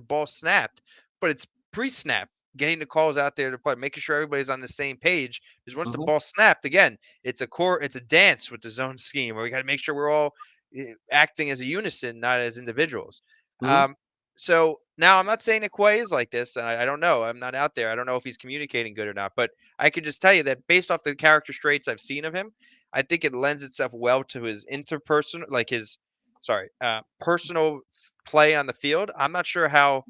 ball snapped, but it's pre-snap, getting the calls out there to play, making sure everybody's on the same page. Because once the ball snapped, again, it's a dance with the zone scheme where we got to make sure we're all acting as a unison, not as individuals. So now I'm not saying that Quay is like this, and I don't know. I'm not out there. I don't know if he's communicating good or not, but I could just tell you that based off the character traits I've seen of him, I think it lends itself well to his interpersonal, personal play on the field. I'm not sure how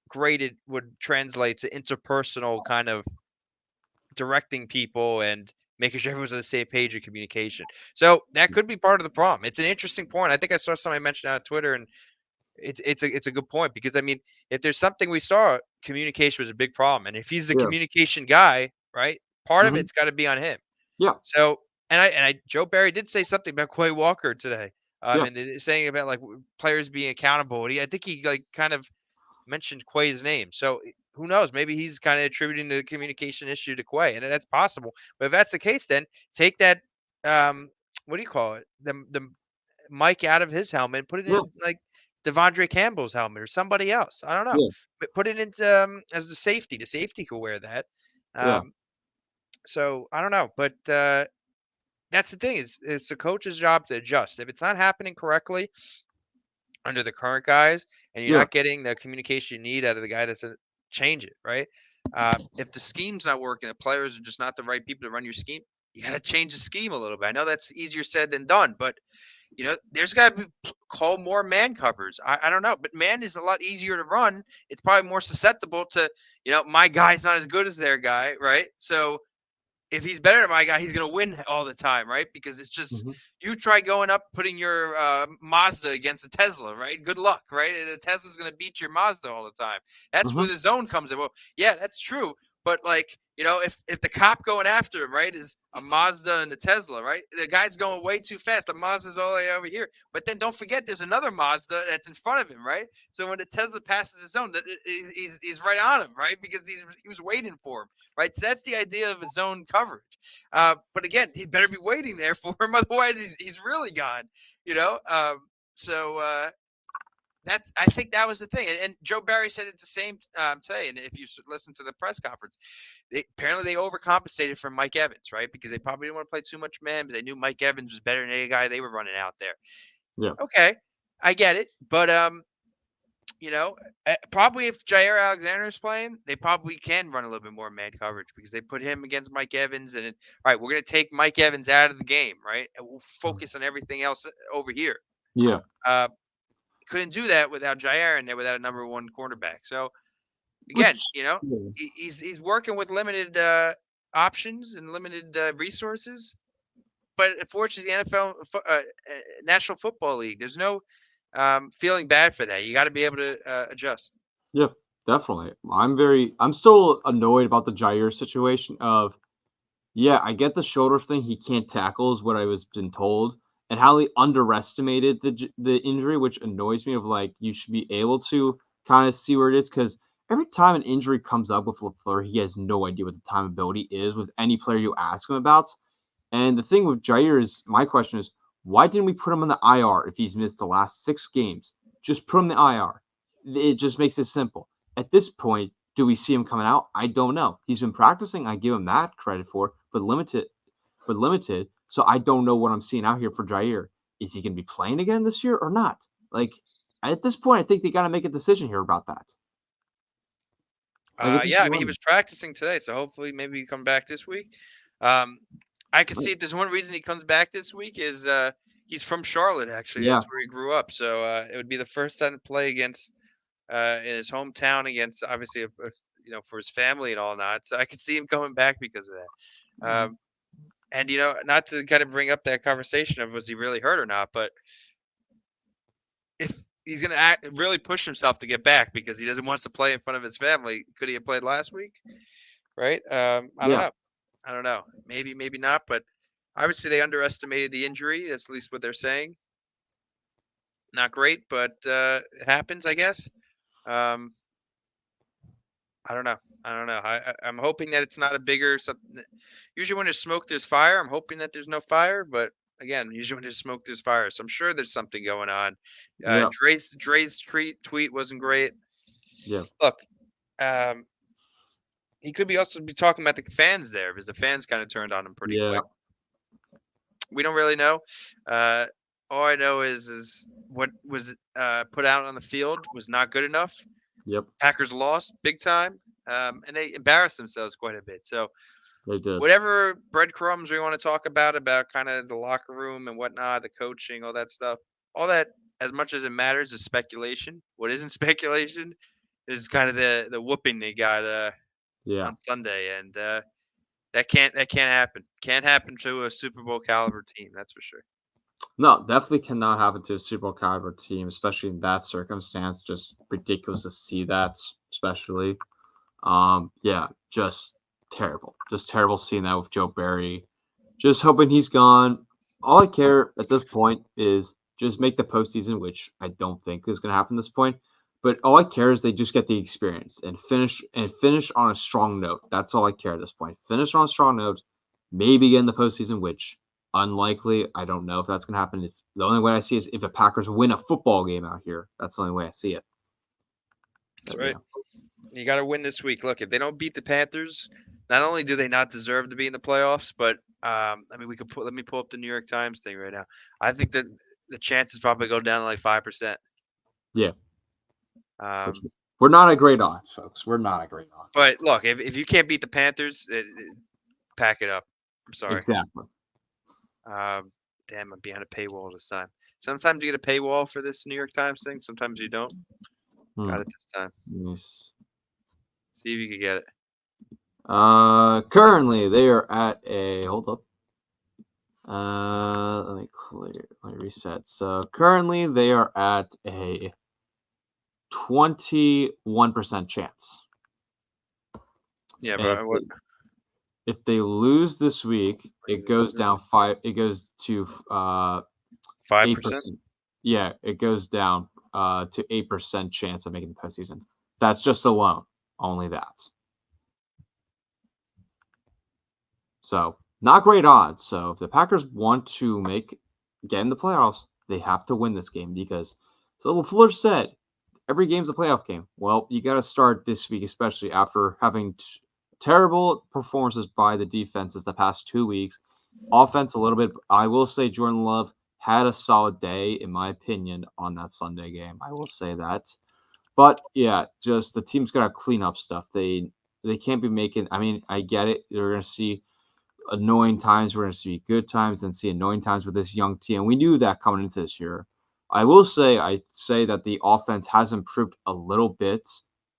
great it would translate to interpersonal kind of directing people and making sure everyone's on the same page of communication. So that could be part of the problem. It's an interesting point. I think I saw somebody mention it on Twitter, and It's a good point because I mean, if there's something we saw, communication was a big problem, and if he's the Yeah. communication guy, right, part of Mhm. it's got to be on him. Yeah. So, and I Joe Barry did say something about Quay Walker today, Yeah. and saying about like players being accountable. And I think he like kind of mentioned Quay's name. So who knows? Maybe he's kind of attributing the communication issue to Quay, and that's possible. But if that's the case, then take that what do you call it? The mic out of his helmet and put it Yeah. in like Devondre Campbell's helmet or somebody else. I don't know. Yeah. But put it into as the safety. The safety could wear that. Yeah. So I don't know, but that's the thing is it's the coach's job to adjust. If it's not happening correctly under the current guys and you're Yeah. not getting the communication you need out of the guy that's change it, right? If the scheme's not working, the players are just not the right people to run your scheme, you got to change the scheme a little bit. I know that's easier said than done, but there's got to be call more man covers. I don't know, but man is a lot easier to run. It's probably more susceptible to, my guy's not as good as their guy, right? So if he's better than my guy, he's gonna win all the time, right? Because it's just Mhm. you try going up putting your Mazda against a Tesla, right? Good luck, right? And the Tesla's gonna beat your Mazda all the time. That's where Mhm. the zone comes in. Well, yeah, that's true. But like, if the cop going after him, right, is a Mazda and a Tesla, right? The guy's going way too fast. The Mazda's all the way over here. But then don't forget, there's another Mazda that's in front of him, right? So when the Tesla passes his zone, he's right on him, right? Because he was waiting for him, right? So that's the idea of a zone coverage. But again, he better be waiting there for him, otherwise he's really gone. You know. So I think that was the thing, and Joe Barry said it the same today. And if you listen to the press conference, apparently they overcompensated for Mike Evans, right? Because they probably didn't want to play too much man, but they knew Mike Evans was better than any guy they were running out there. Yeah. Okay, I get it, but probably if Jair Alexander is playing, they probably can run a little bit more man coverage because they put him against Mike Evans, and all right, we're gonna take Mike Evans out of the game, right? And we'll focus on everything else over here. Yeah. Uh, couldn't do that without Jair and there without a number one cornerback. So again, Which yeah. he's working with limited options and limited resources. But unfortunately, the National Football League, there's no feeling bad for that. You got to be able to adjust. Yeah, definitely. I'm still annoyed about the Jair situation of, yeah, I get the shoulder thing. He can't tackle is what I was been told, and how he underestimated the injury, which annoys me. Of like, you should be able to kind of see where it is because every time an injury comes up with Lafleur, he has no idea what the time ability is with any player you ask him about. And the thing with Jair is, my question is, why didn't we put him on the IR if he's missed the last 6 games? Just put him in the IR. It just makes it simple. At this point, do we see him coming out? I don't know. He's been practicing. I give him that credit for, but limited. So I don't know what I'm seeing out here for Jair. Is he going to be playing again this year or not? Like at this point, I think they got to make a decision here about that. Like it's just Yeah, I mean, he was practicing today, so hopefully maybe he come back this week. I could see if there's one reason he comes back this week is he's from Charlotte, actually. Yeah. That's where he grew up. So it would be the first time to play against in his hometown against obviously for his family and all that. So I could see him coming back because of that. And not to kind of bring up that conversation of was he really hurt or not, but if he's going to really push himself to get back because he doesn't want to play in front of his family, could he have played last week? Right? I don't know. Maybe not, but obviously they underestimated the injury. That's at least what they're saying. Not great, but it happens, I guess. I don't know. I'm hoping that it's not a bigger something. Usually when there's smoke, there's fire. I'm hoping that there's no fire, but again, usually when there's smoke, there's fire. So I'm sure there's something going on. Yeah. Dre's tweet wasn't great. Yeah. Look, he could also be talking about the fans there because the fans kind of turned on him pretty quick. We don't really know. All I know is what was put out on the field was not good enough. Yep. Packers lost big time, and they embarrassed themselves quite a bit. So They did. whatever breadcrumbs we want to talk about kind of the locker room and whatnot, the coaching, all that stuff, all that, as much as it matters, is speculation. What isn't speculation is kind of the whooping they got on Sunday, and that can't happen. Can't happen to a Super Bowl caliber team. That's for sure. No, definitely cannot happen to a Super Bowl caliber team, especially in that circumstance. Just ridiculous to see that, especially. Yeah, just terrible seeing that with Joe Barry. Just hoping he's gone. All I care at this point is just make the postseason, which I don't think is going to happen at this point. But all I care is they just get the experience and finish on a strong note. That's all I care at this point. Finish on a strong note, maybe get in the postseason, which unlikely. I don't know if that's going to happen. If the only way I see is if the Packers win a football game out here. That's the only way I see it. That's But, right. You got to win this week. Look, if they don't beat the Panthers, not only do they not deserve to be in the playoffs, but I mean, let me pull up the New York Times thing right now. I think that the chances probably go down to like 5%. Yeah. Um, We're not at great odds, folks. We're not at great odds. but look, if you can't beat the Panthers, pack it up. I'm sorry. Exactly. Damn, I'm behind a paywall this time. Sometimes you get a paywall for this New York Times thing. Sometimes you don't. Got it this time. Nice. See if you can get it. Currently they are at a hold up. Let me reset. So currently they are at a 21% chance. Yeah, And but what? if they lose this week, it goes down 5. It goes to 5%. 8%. Yeah, it goes down to 8% chance of making the postseason. That's just alone, only that. So not great odds. So if the Packers want to get in the playoffs, they have to win this game because, so LaFleur said, every game's a playoff game. Well, you got to start this week, especially after having terrible performances by the defenses the past 2 weeks. Offense, a little bit. I will say Jordan Love had a solid day, in my opinion, on that Sunday game. I will say that. But yeah, just the team's got to clean up stuff. They can't be making. I mean, I get it. They're going to see annoying times. We're going to see good times and see annoying times with this young team. We knew that coming into this year. I say that the offense has improved a little bit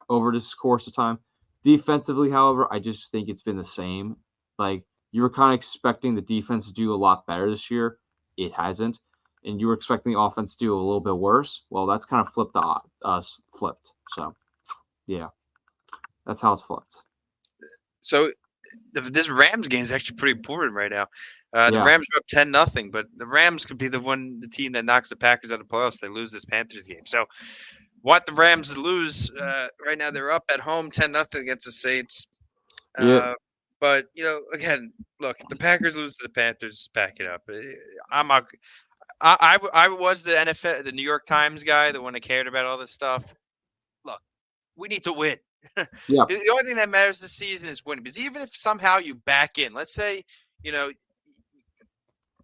over this course of time. Defensively, however, I just think it's been the same. Like you were kind of expecting the defense to do a lot better this year. It hasn't. And you were expecting the offense to do a little bit worse. Well, that's kind of flipped. So, yeah, that's how it's flipped. So this Rams game is actually pretty important right now. The Yeah. Rams are up 10-0, but the Rams could be the team that knocks the Packers out of the playoffs if they lose this Panthers game. So want the Rams to lose. Right now they're up at home 10-0 against the Saints. Yeah. But again, look, if the Packers lose to the Panthers, pack it up. I was the NFL, the New York Times guy, the one that cared about all this stuff. Look, we need to win. Yeah. The only thing that matters this season is winning. Because even if somehow you back in, let's say, you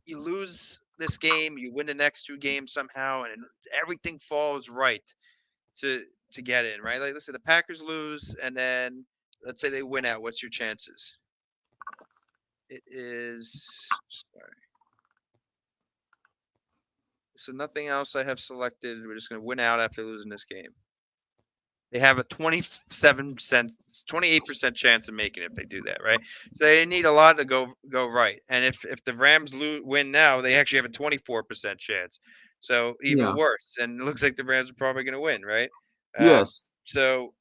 lose this game, you win the next 2 games somehow, and everything falls right to get in, right? Like, let's say the Packers lose, and then let's say they win out. What's your chances? It is sorry. So nothing else I have selected. We're just going to win out after losing this game. They have a 28% chance of making it if they do that, right? So they need a lot to go right. And if the Rams win now, they actually have a 24% chance. So even worse. And it looks like the Rams are probably going to win, right? Yes. So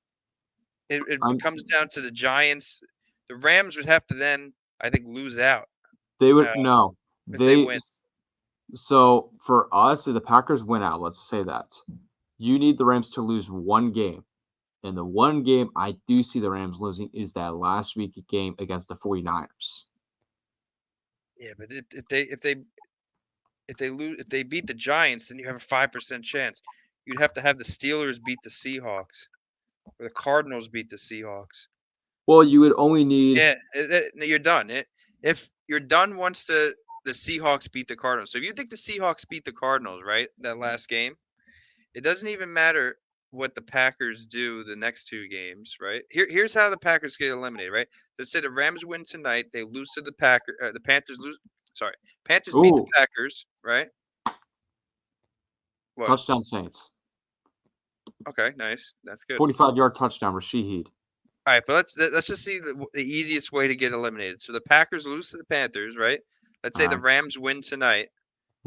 it comes down to the Giants. The Rams would have to then, I think, lose out. They would no. If they win. So for us, if the Packers win out, let's say that you need the Rams to lose one game. And the one game I do see the Rams losing is that last week game against the 49ers. Yeah, but if they beat the Giants, then you have a 5% chance. You'd have to have the Steelers beat the Seahawks or the Cardinals beat the Seahawks. Well, you would only need you're done. If you're done once the Seahawks beat the Cardinals. So if you think the Seahawks beat the Cardinals, right, that last game, it doesn't even matter what the Packers do the next 2 games, right? Here's how the Packers get eliminated, right? Let's say the Rams win tonight, they lose to the Packers. The Panthers lose. Sorry, Panthers beat the Packers, right? What? Touchdown Saints. Okay, nice. That's good. 45-yard touchdown, Rashid. All right, but let's just see the easiest way to get eliminated. So the Packers lose to the Panthers, right? Let's say the Rams win tonight.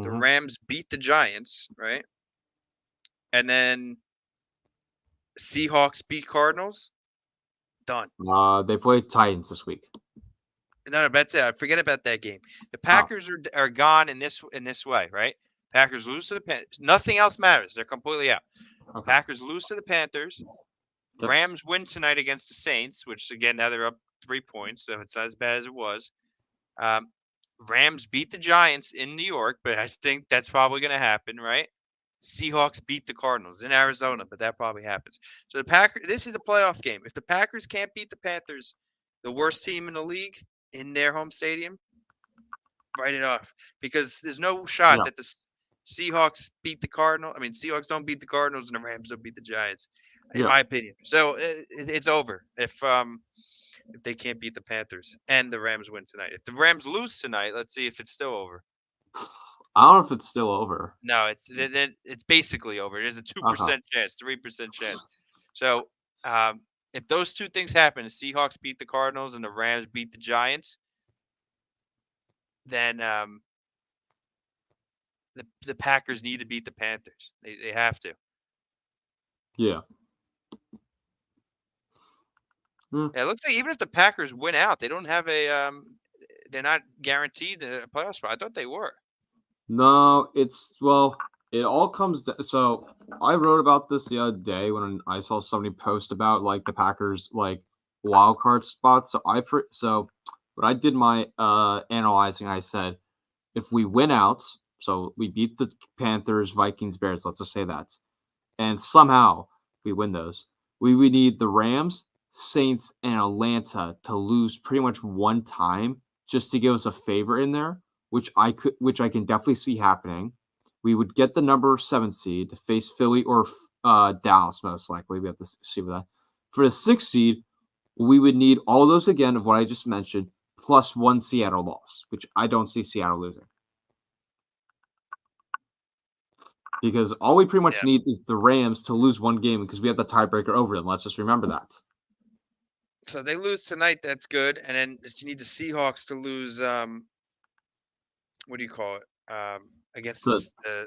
The Mhm. Rams beat the Giants, right? And then Seahawks beat Cardinals. Done. They play Titans this week. No, that's it. Forget about that game. The Oh. Packers are gone in this way, right? Packers lose to the Panthers. Nothing else matters. They're completely out. Okay. Packers lose to the Panthers. Yep. Rams win tonight against the Saints, which again now they're up 3 points, so it's not as bad as it was. Rams beat the Giants in New York, but I think that's probably going to happen, right? Seahawks beat the Cardinals in Arizona, but that probably happens. So the Packers, this is a playoff game. If the Packers can't beat the Panthers, the worst team in the league, in their home stadium, write it off, because there's no shot Yeah. that the Seahawks beat the Cardinals. I mean, Seahawks don't beat the Cardinals and the Rams don't beat the Giants, in Yeah. my opinion. So it's over if they can't beat the Panthers and the Rams win tonight. If the Rams lose tonight, let's see if it's still over. I don't know if it's still over. No, it's basically over. There's a 2% chance, 3% chance. So if those two things happen, the Seahawks beat the Cardinals and the Rams beat the Giants, then the Packers need to beat the Panthers. They have to. Yeah. Yeah, it looks like even if the Packers win out, they don't have a they're not guaranteed a playoff spot. I thought they were. No, it all comes to, so I wrote about this the other day when I saw somebody post about like the Packers like wild card spots. So when I did my analyzing, I said if we win out, so we beat the Panthers, Vikings, Bears, let's just say that, and somehow we win those, we would need the Rams, Saints, and Atlanta to lose pretty much one time just to give us a favor in there, which I can definitely see happening. We would get the number 7 seed to face Philly or Dallas, most likely. We have to see with that. For the 6th seed, we would need all those again of what I just mentioned, plus 1 Seattle loss, which I don't see Seattle losing. Because all we pretty much need is the Rams to lose one game because we have the tiebreaker over them. Let's just remember that. So they lose tonight, that's good. And then you need the Seahawks to lose what do you call it? Against the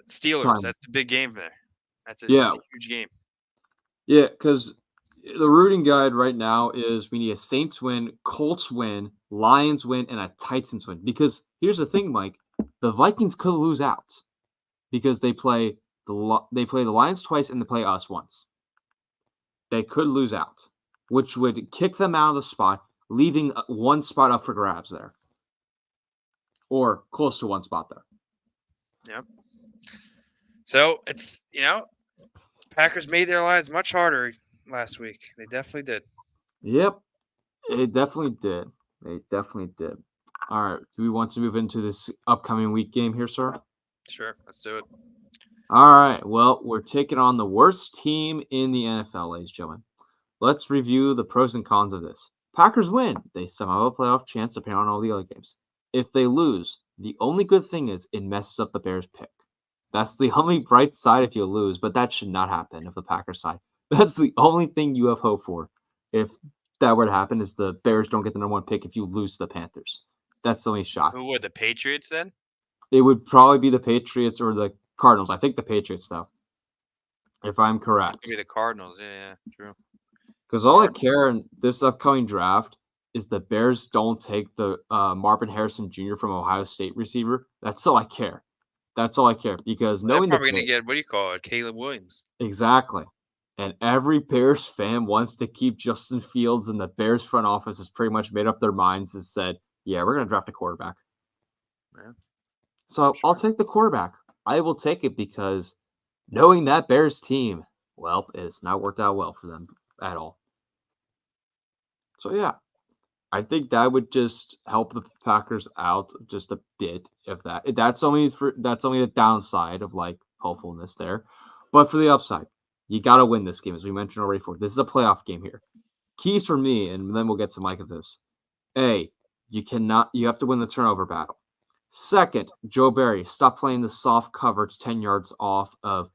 Steelers. That's the big game there. That's a huge game. Yeah, because the rooting guide right now is we need a Saints win, Colts win, Lions win, and a Titans win. Because here's the thing, Mike, the Vikings could lose out because they play the Lions twice and they play us once. They could lose out, which would kick them out of the spot, leaving one spot up for grabs there, or close to one spot there. Yep. So it's Packers made their lives much harder last week. They definitely did. Yep, they definitely did. They definitely did. All right, do we want to move into this upcoming week game here, sir? Sure, let's do it. All right, well, we're taking on the worst team in the NFL, ladies and gentlemen. Let's review the pros and cons of this. Packers win. They somehow have a playoff chance depending on all the other games. If they lose, the only good thing is it messes up the Bears' pick. That's the only bright side if you lose, but that should not happen if the Packers side. That's the only thing you have hope for. If that were to happen, is the Bears don't get the number 1 pick if you lose to the Panthers. That's the only shot. Who were the Patriots then? It would probably be the Patriots or the Cardinals. I think the Patriots, though, if I'm correct. Maybe the Cardinals. Yeah, true. Because all I care in this upcoming draft is the Bears don't take the Marvin Harrison Jr. from Ohio State receiver. That's all I care. That's all I care. Because knowing they're probably going to get, what do you call it, Caleb Williams. Exactly. And every Bears fan wants to keep Justin Fields, and the Bears front office has pretty much made up their minds and said, yeah, we're going to draft a quarterback. Yeah. So I'll take the quarterback. I will take it because knowing that Bears team, well, it's not worked out well for them at all. So, yeah, I think that would just help the Packers out just a bit of that. That's only the downside of like hopefulness there. But for the upside, you got to win this game, as we mentioned already before. This is a playoff game here. Keys for me, and then we'll get to Mike of this. A, you have to win the turnover battle. Second, Joe Barry, stop playing the soft coverage 10 yards off of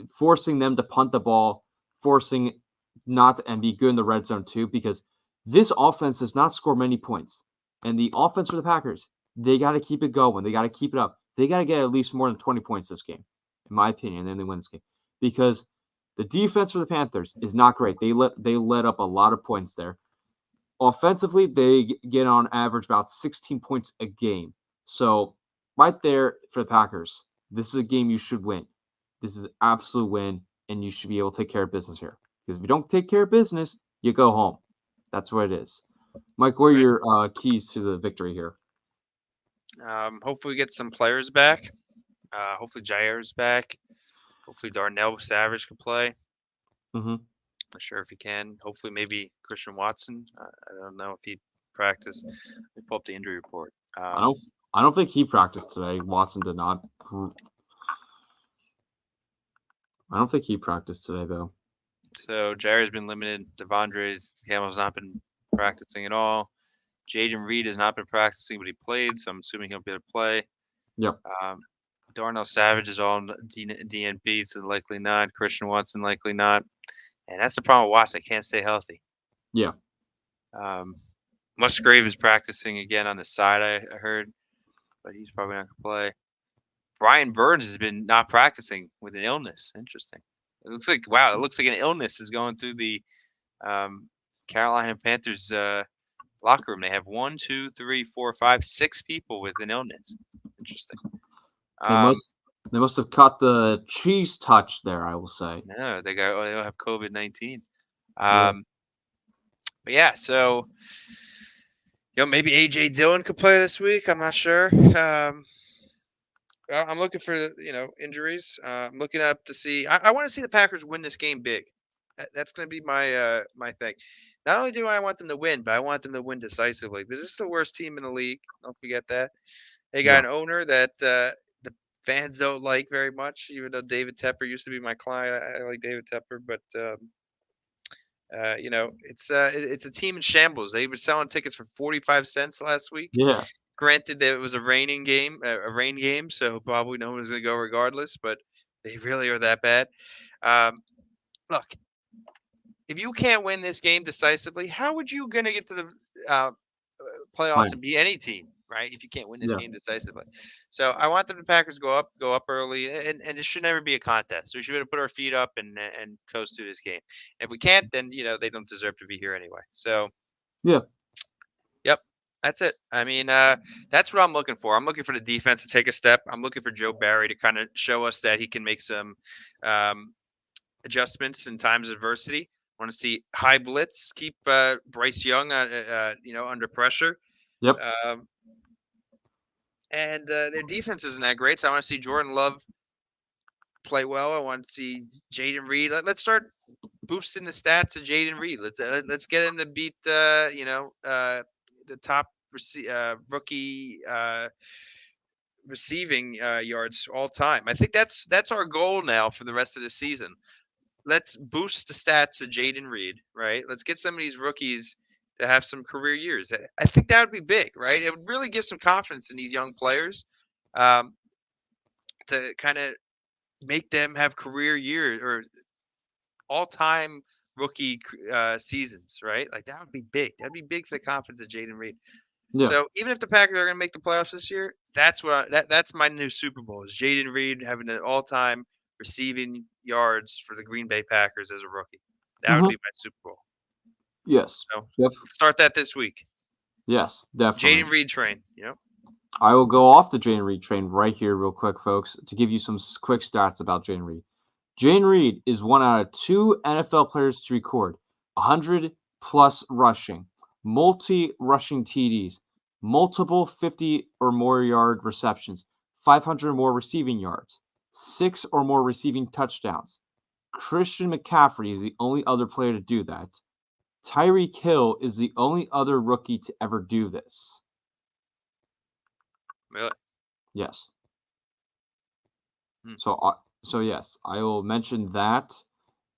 forcing them to punt the ball, forcing not and be good in the red zone too, because this offense does not score many points. And the offense for the Packers, they got to keep it going. They got to keep it up. they got to get at least more than 20 points this game, in my opinion, and then they win this game. Because the defense for the Panthers is not great. They let up a lot of points there. Offensively, they get on average about 16 points a game. So right there for the Packers, this is a game you should win. This is an absolute win, and you should be able to take care of business here. Because if you don't take care of business, you go home. That's what it is. Mike, what are your keys to the victory here? Hopefully we get some players back. Hopefully Jair's back. Hopefully Darnell Savage can play. Mm-hmm. Not sure if he can. Hopefully maybe Christian Watson. I don't know if he practiced. Let me pull up the injury report. I don't think he practiced today. Watson did not. I don't think he practiced today though. So Jair's been limited. Devondre Campbell's not been practicing at all. Jaden Reed has not been practicing, but he played, so I'm assuming he'll be able to play. Yep. Darnell Savage is all DNP, so likely not. Christian Watson, likely not. And that's the problem with Watson. They can't stay healthy. Yeah. Musgrave is practicing again on the side, I heard, but he's probably not going to play. Brian Burns has been not practicing with an illness. Interesting. It looks like, wow, it looks like an illness is going through the Carolina Panthers locker room. They have 1, 2, 3, 4, 5, 6 people with an illness. Interesting. They must have caught the cheese touch there, I will say. No, they don't have COVID-19. Yeah. But yeah, so maybe AJ Dillon could play this week. I'm not sure. I'm looking for injuries. I'm looking up to see. I want to see the Packers win this game big. That's going to be my my thing. Not only do I want them to win, but I want them to win decisively because this is the worst team in the league. Don't forget that. They got an owner that the fans don't like very much, even though David Tepper used to be my client. I like David Tepper, but it's a team in shambles. They were selling tickets for 45 cents last week. Yeah. Granted that it was a rain game, so probably no one's going to go regardless, but they really are that bad. Look, if you can't win this game decisively, how would you going to get to the playoffs and beat any team, right? If you can't win this game decisively. So I want the Packers go up early, and it should never be a contest. We should be able to put our feet up and coast through this game. If we can't, then they don't deserve to be here anyway. So yeah. Yep. That's it. I mean, that's what I'm looking for. I'm looking for the defense to take a step. I'm looking for Joe Barry to kind of show us that he can make some adjustments in times of adversity. I want to see high blitz, keep Bryce Young, under pressure. Yep. And their defense isn't that great, so I want to see Jordan Love play well. I want to see Jaden Reed. Let's start boosting the stats of Jaden Reed. Let's get him to beat the top rookie receiving yards all time. I think that's our goal now for the rest of the season. Let's boost the stats of Jaden Reed, right? Let's get some of these rookies to have some career years. I think that would be big, right? It would really give some confidence in these young players to kind of make them have career years or all-time rookie seasons, right? Like that would be big. That'd be big for the confidence of Jaden Reed. Yeah. So even if the Packers are going to make the playoffs this year, that's that's my new Super Bowl is Jaden Reed having an all-time receiving yards for the Green Bay Packers as a rookie. That would be my Super Bowl. Yes. So let's start that this week. Yes, definitely. Jaden Reed train, I will go off the Jaden Reed train right here real quick, folks, to give you some quick stats about Jaden Reed. Jaden Reed is 1 out of 2 NFL players to record 100-plus rushing, multi-rushing TDs, multiple 50 or more yard receptions, 500 or more receiving yards, 6 or more receiving touchdowns. Christian McCaffrey is the only other player to do that. Tyreek Hill is the only other rookie to ever do this. Really? Yes. So yes, I will mention that.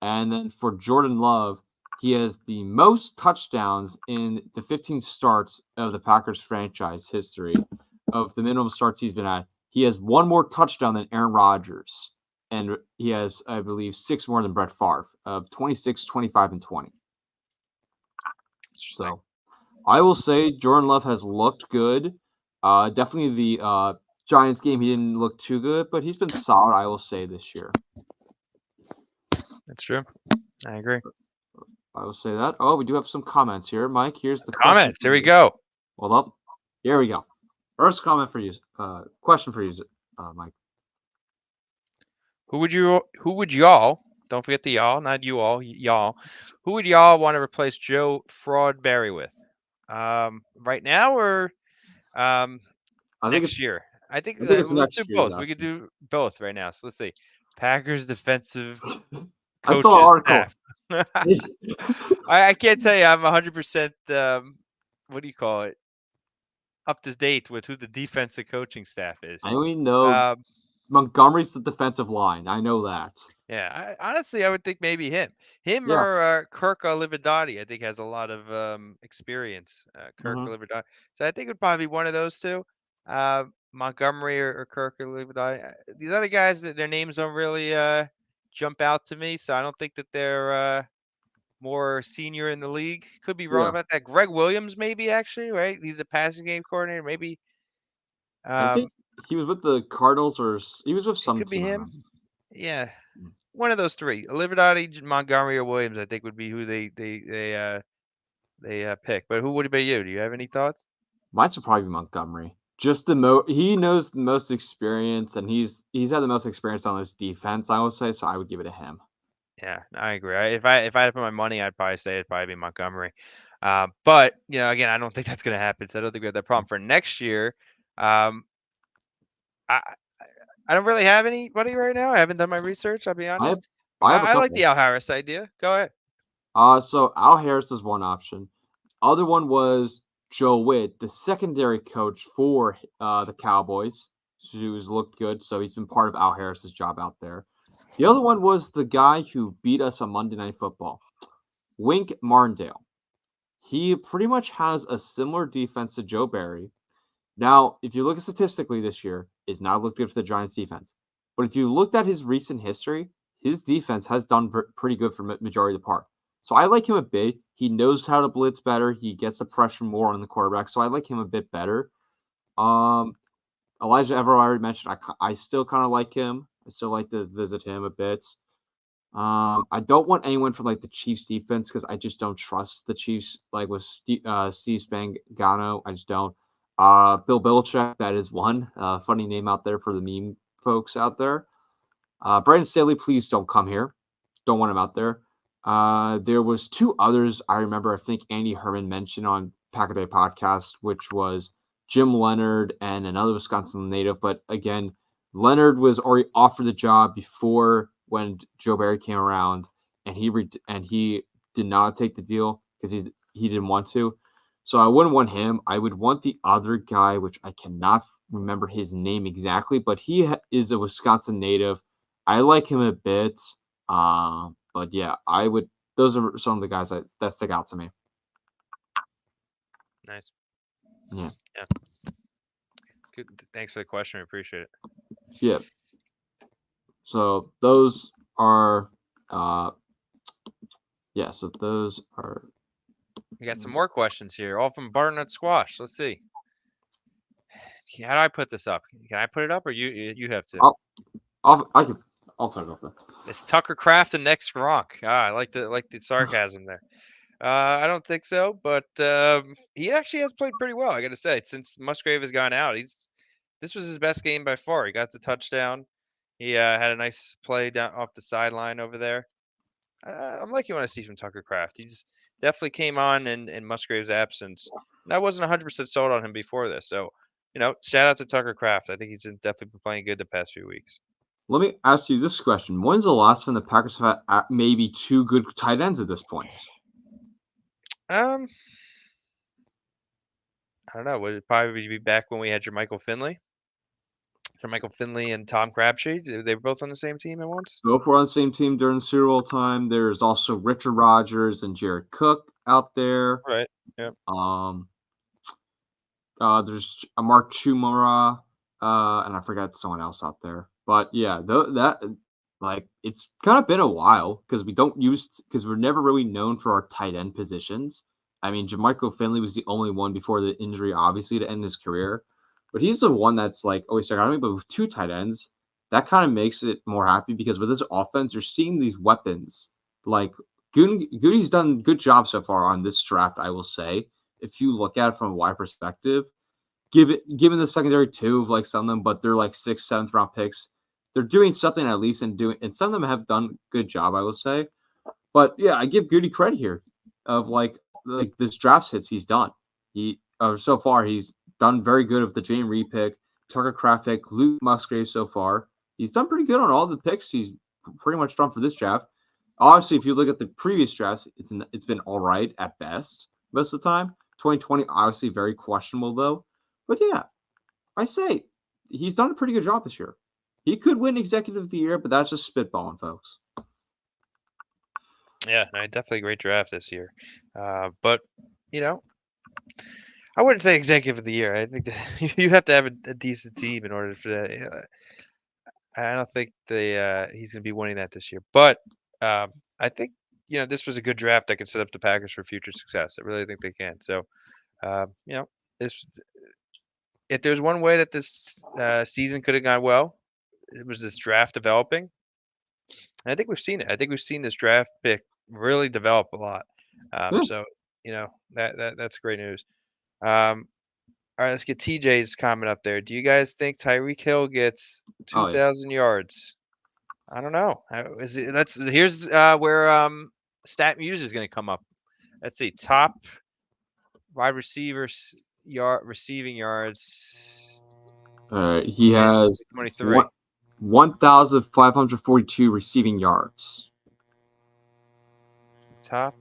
And then for Jordan Love, he has the most touchdowns in the 15 starts of the Packers franchise history of the minimum starts he's been at. He has 1 more touchdown than Aaron Rodgers. And he has, I believe, 6 more than Brett Favre of 26, 25, and 20. So I will say Jordan Love has looked good. Definitely the Giants game, he didn't look too good, but he's been solid, I will say, this year. That's true. I agree. I will say that. Oh, we do have some comments here. Mike, here's the Comments. question. Here we go. Hold up. Here we go. First comment for you. Question for you, Mike. Who would y'all, don't forget the y'all, not you all, y'all. Who would y'all want to replace Joe Fraud Barry with? Right now or I think next it's year? I think it's let's next do year, both. We could do both right now. So let's see. Packers defensive I saw an article. staff. I can't tell you I'm 100% what do you call it? Up to date with who the defensive coaching staff is. I only know Montgomery's the defensive line. I know that. Yeah, honestly, I would think maybe him. Yeah. Or Kirk Olivadotti, I think has a lot of experience. Kirk Olivadotti. So I think it would probably be one of those two. Montgomery or Kirk Olivadotti. These other guys, their names don't really jump out to me, so I don't think that they're more senior in the league. Could be wrong Yeah. about that. Greg Williams, maybe actually, right? He's the passing game coordinator. Maybe. I think he was with the Cardinals, or he was with some It could be team. him. Yeah. One of those three, Olivadotti, Montgomery, or Williams, I think would be who they pick. But who would it be you? Do you have any thoughts? Mine's would probably be Montgomery. Just he knows the most experience, and he's had the most experience on this defense, I would say. So I would give it to him. Yeah, I agree. If I had to put my money, I'd probably say it'd probably be Montgomery. But again, I don't think that's going to happen. So I don't think we have that problem for next year. I don't really have anybody right now. I haven't done my research. I'll be honest. I like the Al Harris idea. Go ahead. So Al Harris is one option. Other one was Joe Witt, the secondary coach for the Cowboys, who's looked good. So he's been part of Al Harris's job out there. The other one was the guy who beat us on Monday Night Football, Wink Martindale. He pretty much has a similar defense to Joe Barry. Now, if you look at statistically this year, it's not looked good for the Giants defense. But if you looked at his recent history, his defense has done pretty good for majority of the part. So I like him a bit. He knows how to blitz better. He gets the pressure more on the quarterback. So I like him a bit better. Elijah Evero, I already mentioned. I still kind of like him. I still like to visit him a bit. I don't want anyone from like the Chiefs defense because I just don't trust the Chiefs. Like with Steve Spagano, I just don't. Bill Belichick, that is one funny name out there for the meme folks out there. Brandon Staley, please don't come here. Don't want him out there. There was two others I remember. I think Andy Herman mentioned on Pack a Day podcast, which was Jim Leonard and another Wisconsin native. But again, Leonard was already offered the job before when Joe Barry came around, and he did not take the deal because he didn't want to. So I wouldn't want him. I would want the other guy, which I cannot remember his name exactly, but he is a Wisconsin native. I like him a bit. But yeah, I would. Those are some of the guys that stick out to me. Nice. Yeah. Good. Thanks for the question. I appreciate it. Yeah. So those are. So those are. We got some more questions here, all from Butternut Squash. Let's see. How do I put this up? Can I put it up, or you have to? I'll put it up there. It's Tucker Kraft and next Gronk. I like the sarcasm there. I don't think so, but he actually has played pretty well. I got to say, since Musgrave has gone out, this was his best game by far. He got the touchdown. He had a nice play down off the sideline over there. I'm liking what I see from Tucker Kraft. He just definitely came on in Musgrave's absence. And I wasn't 100% sold on him before this. So, shout out to Tucker Kraft. I think he's definitely been playing good the past few weeks. Let me ask you this question. When's the last time the Packers have had maybe two good tight ends at this point? I don't know. Would it probably be back when we had Jermichael Finley? Jermichael Finley and Tom Crabtree. They were both on the same team at once? Both were on the same team during the Super Bowl time. There's also Richard Rodgers and Jared Cook out there. Right. Yep. There's Mark Chumara, and I forgot someone else out there. But yeah, it's kind of been a while because we're never really known for our tight end positions. I mean, Jermichael Finley was the only one before the injury, obviously, to end his career. But he's the one that's like always stuck out to me. But with 2 tight ends, that kind of makes it more happy because with this offense, you're seeing these weapons. Like Goody's done a good job so far on this draft, I will say. If you look at it from a wide perspective, given the secondary too of like some of them, but they're like 6th, 7th round picks. They're doing something at least and some of them have done a good job, I will say. But yeah, I give Goody credit here of like this draft hits he's done. So far he's done very good with the Jane Reed pick, Tucker Kraft pick, Luke Musgrave so far. He's done pretty good on all the picks he's pretty much done for this draft. Obviously, if you look at the previous drafts, it's been all right at best most of the time. 2020 obviously very questionable though. But yeah, I say he's done a pretty good job this year. He could win Executive of the Year, but that's just spitballing, folks. Yeah, no, definitely a great draft this year. But I wouldn't say Executive of the Year. I think that you have to have a decent team in order for that. I don't think he's going to be winning that this year. But I think this was a good draft that can set up the Packers for future success. I really think they can. So this. If there's one way that this season could have gone well, it was this draft developing. And I think we've seen it. I think we've seen this draft pick really develop a lot. So that's great news. All right, let's get TJ's comment up there. Do you guys think Tyreek Hill gets 2,000 yards? I don't know. Here's where StatMuse is going to come up. Let's see, top wide receivers receiving yards. He has 23. 1,542 receiving yards. Top.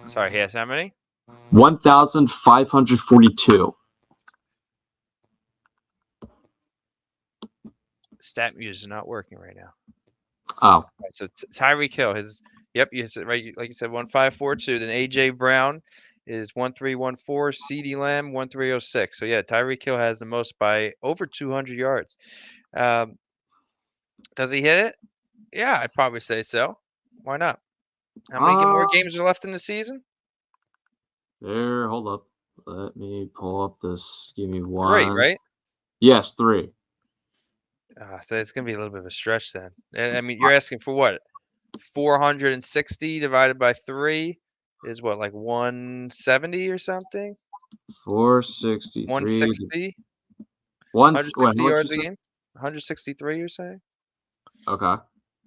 Sorry, he has how many? 1,542. StatMuse is not working right now. Oh. Right, so Tyreek Hill, you said, right, like you said, 1,542. Then AJ Brown is 1,314. CeeDee Lamb 1,306. So yeah, Tyreek Hill has the most by over 200 yards. Does he hit it? Yeah, I'd probably say so. Why not? How many more games are left in the season? Hold up. Let me pull up this. Give me 1. 3, right? Yes, 3. So it's going to be a little bit of a stretch then. I mean, you're asking for what? 460 divided by 3 is what, like 170 or something? 460. 160? 160 yards a game? 163, you're saying? Okay.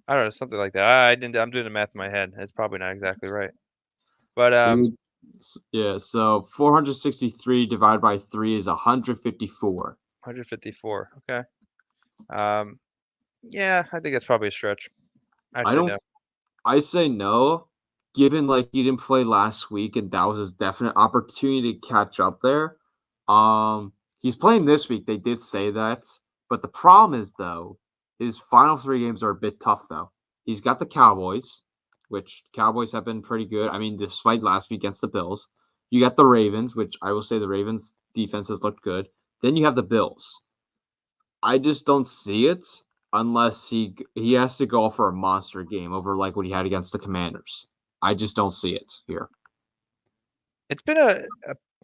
I don't know, something like that. I'm doing the math in my head. It's probably not exactly right. But yeah, so 463 divided by 3 is 154. 154. Okay. Yeah, I think that's probably a stretch. I say no, given like he didn't play last week and that was his definite opportunity to catch up there. He's playing this week. They did say that, but the problem is though, his final 3 games are a bit tough though. He's got the Cowboys, which Cowboys have been pretty good. I mean, despite last week against the Bills, you got the Ravens, which I will say the Ravens defense has looked good. Then you have the Bills. I just don't see it unless he has to go for a monster game over like what he had against the Commanders. I just don't see it here. It's been a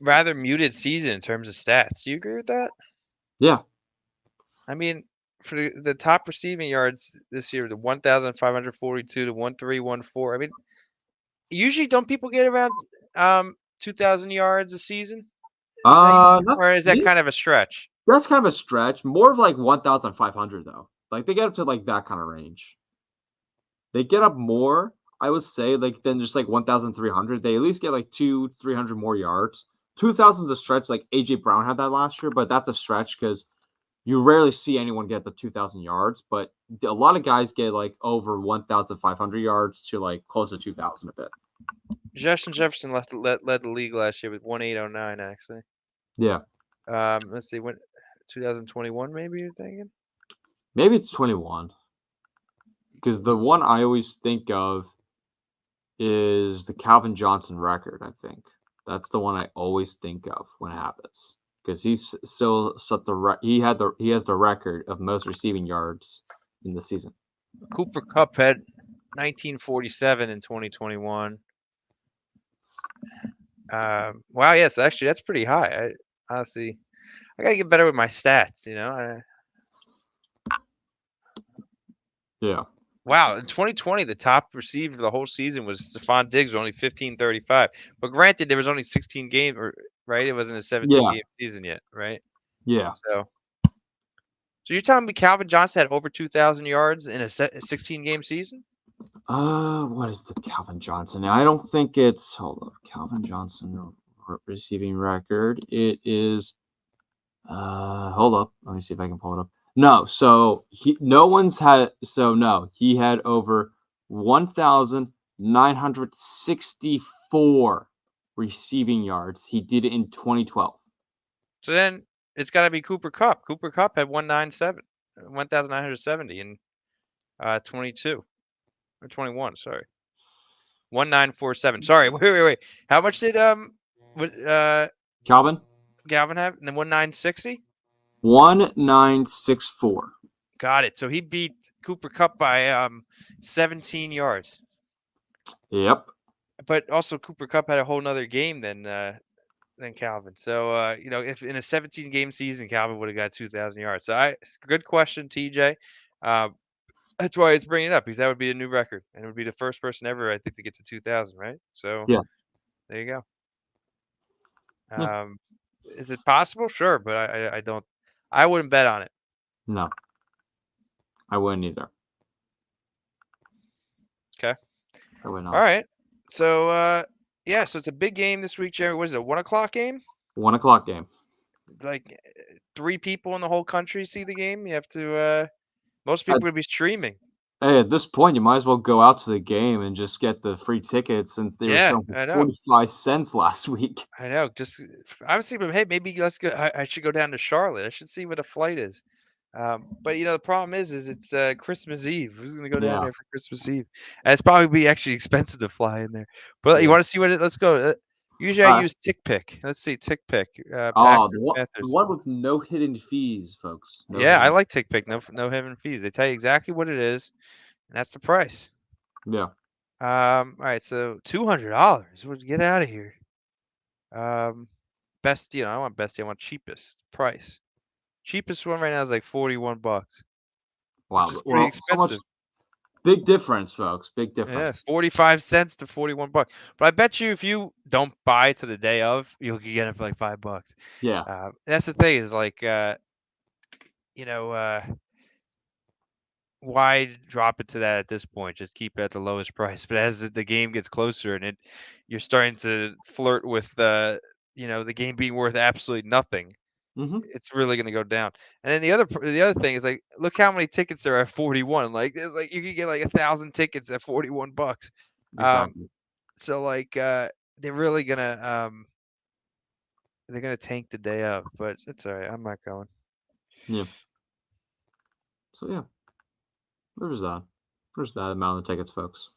rather muted season in terms of stats. Do you agree with that? Yeah. I mean, for the top receiving yards this year, the 1,542 to 1,314. I mean, usually don't people get around 2,000 yards a season? Or is that kind of a stretch? That's kind of a stretch. More of like 1,500 though. Like they get up to like that kind of range. They get up more, I would say, like than just like 1,300. They at least get like 200-300 more yards. 2,000 is a stretch. Like AJ Brown had that last year, but that's a stretch because you rarely see anyone get the 2,000 yards. But a lot of guys get like over 1,500 yards to like close to 2,000 a bit. Justin Jefferson led the league last year with 1,809 actually. Yeah. Let's see, when 2021 maybe you're thinking? Maybe it's 21. Because the one I always think of is the Calvin Johnson record, I think. That's the one I always think of when it happens. Because he's still he has the record of most receiving yards in the season. Cooper Kupp had 1947 in 2021. Wow, yes, actually, that's pretty high. Honestly, I gotta get better with my stats. Yeah. Wow, in 2020, the top receiver of the whole season was Stephon Diggs, with only 1535. But granted, there was only 16 games, right? It wasn't a 17 Yeah. game season yet, right? Yeah. So you're telling me Calvin Johnson had over 2,000 yards in a 16 game season? What is the Calvin Johnson? I don't think it's hold up. Calvin Johnson receiving record. It is hold up. Let me see if I can pull it up. No, so he had over 1,964 receiving yards. He did it in 2012. So then it's got to be Cooper Cup. Cooper Cup had 1,970 in 22 or 21. Sorry, 1,947. Sorry, wait. How much did Calvin? Galvin have? And then 1,960. 1,964. Got it. So he beat Cooper Cup by 17 yards. Yep. But also Cooper Cup had a whole nother game than Calvin. So if in a 17 game season Calvin would have got 2,000 yards. So good question, TJ. That's why it's bringing it up, because that would be a new record, and it would be the first person ever, I think, to get to 2,000, right? So Yeah. there you go. Yeah. Is it possible? Sure, but I don't. I wouldn't bet on it. No. I wouldn't either. Okay. I would not. All right. So yeah, so it's a big game this week, Jerry. What is it? 1 o'clock game? 1 o'clock game. Like 3 people in the whole country see the game. You have to. Most people would be streaming. Hey, at this point, you might as well go out to the game and just get the free tickets, since they were selling I for know. 45 cents last week. I know. I was thinking, hey, maybe let's go. I should go down to Charlotte. I should see what a flight is. But the problem is it's Christmas Eve. Who's gonna go down Yeah. there for Christmas Eve? And it's probably be actually expensive to fly in there. But you Yeah. want to see what it? Let's go. Usually I use TickPick. Let's see TickPick. Oh, Packers, the Panthers. one with no hidden fees, folks. No Yeah, I hidden. like TickPick. No hidden fees. They tell you exactly what it is, and that's the price. Yeah. All right, so $200. We'll get out of here. Best, I want best. I want cheapest price. Cheapest one right now is like $41, Wow. which is pretty Well, so much expensive. big difference, folks. Big Yeah, difference. 45 cents to $41. But I bet you if you don't buy to the day of, you'll get it for like $5. Yeah. That's the thing is like, why drop it to that at this point? Just keep it at the lowest price. But as the game gets closer and you're starting to flirt with the game being worth absolutely nothing, Mm-hmm. it's really going to go down. And then the other thing is like, look how many tickets there are at 41. Like there's like you could get like 1,000 tickets at $41. Exactly. So like they're really gonna tank the day of, but it's all right. I'm not going. Yeah. So yeah. There's that. There's that amount of tickets, folks.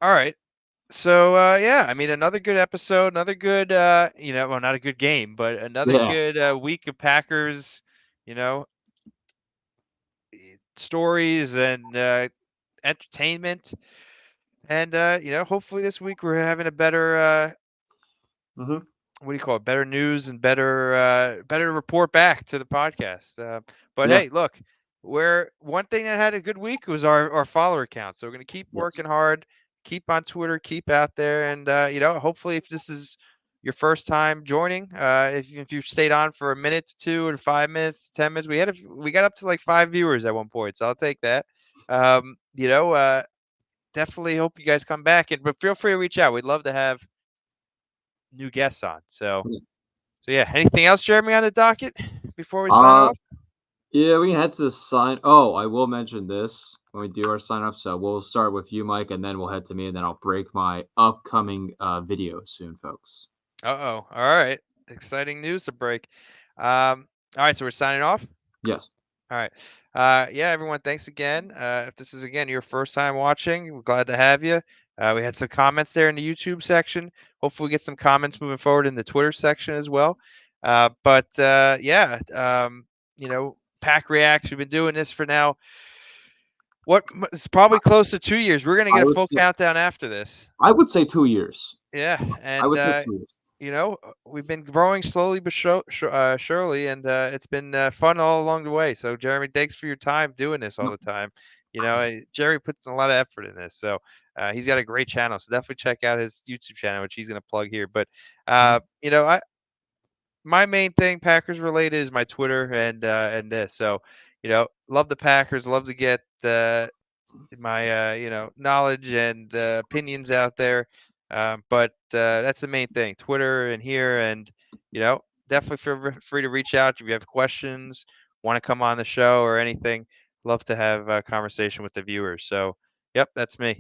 All right. So yeah, I mean another good episode, another good well, not a good game, but another Yeah. good week of Packers, stories and entertainment. And hopefully this week we're having a better Mm-hmm. what do you call it? Better news and better report back to the podcast. But Yeah. hey, look, one thing that had a good week was our follower count. So we're gonna keep Yes. working hard, keep on Twitter, keep out there, and hopefully if this is your first time joining, if you've stayed on for a minute to 2 or 5 minutes, 10 minutes, we got up to like 5 viewers at one point, so I'll take that. Definitely hope you guys come back, but feel free to reach out. We'd love to have new guests on. So yeah. Anything else, Jeremy, on the docket before we sign off? Yeah, we had to sign. Oh, I will mention this when we do our sign off. So we'll start with you, Mike, and then we'll head to me, and then I'll break my upcoming video soon, folks. All right. Exciting news to break. All right, so we're signing off. Yes. All right. Yeah, everyone, thanks again. If this is again your first time watching, we're glad to have you. We had some comments there in the YouTube section. Hopefully we get some comments moving forward in the Twitter section as well. But yeah, Pack Reacts, we've been doing this for now. It's probably close to 2 years. We're gonna I get a would full say- countdown after this. I would say 2 years. Yeah, I would say and 2 years. we've been growing slowly but surely, and it's been fun all along the way. So, Jeremy, thanks for your time doing this all the time. Jerry puts a lot of effort in this, so he's got a great channel. So definitely check out his YouTube channel, which he's going to plug here. But my main thing Packers related is my Twitter and this. So, love the Packers, love to get my knowledge and opinions out there. But that's the main thing, Twitter and here, and definitely feel free to reach out if you have questions, want to come on the show or anything. Love to have a conversation with the viewers. So, yep, that's me.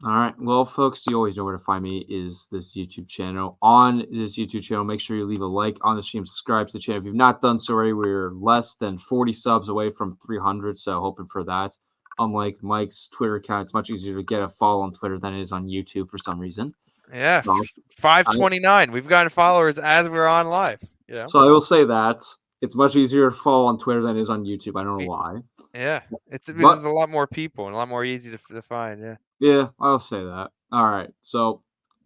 All right. Well, folks, you always know where to find me is this YouTube channel. On this YouTube channel, make sure you leave a like on the stream, subscribe to the channel. If you've not done so already, we're less than 40 subs away from 300, so hoping for that. Unlike Mike's Twitter account, it's much easier to get a follow on Twitter than it is on YouTube for some reason. Yeah, 529. We've gotten followers as we're on live. So I will say that it's much easier to follow on Twitter than it is on YouTube. I don't know why. Yeah, there's a lot more people and a lot more easy to find. Yeah. Yeah, I'll say that. All right. So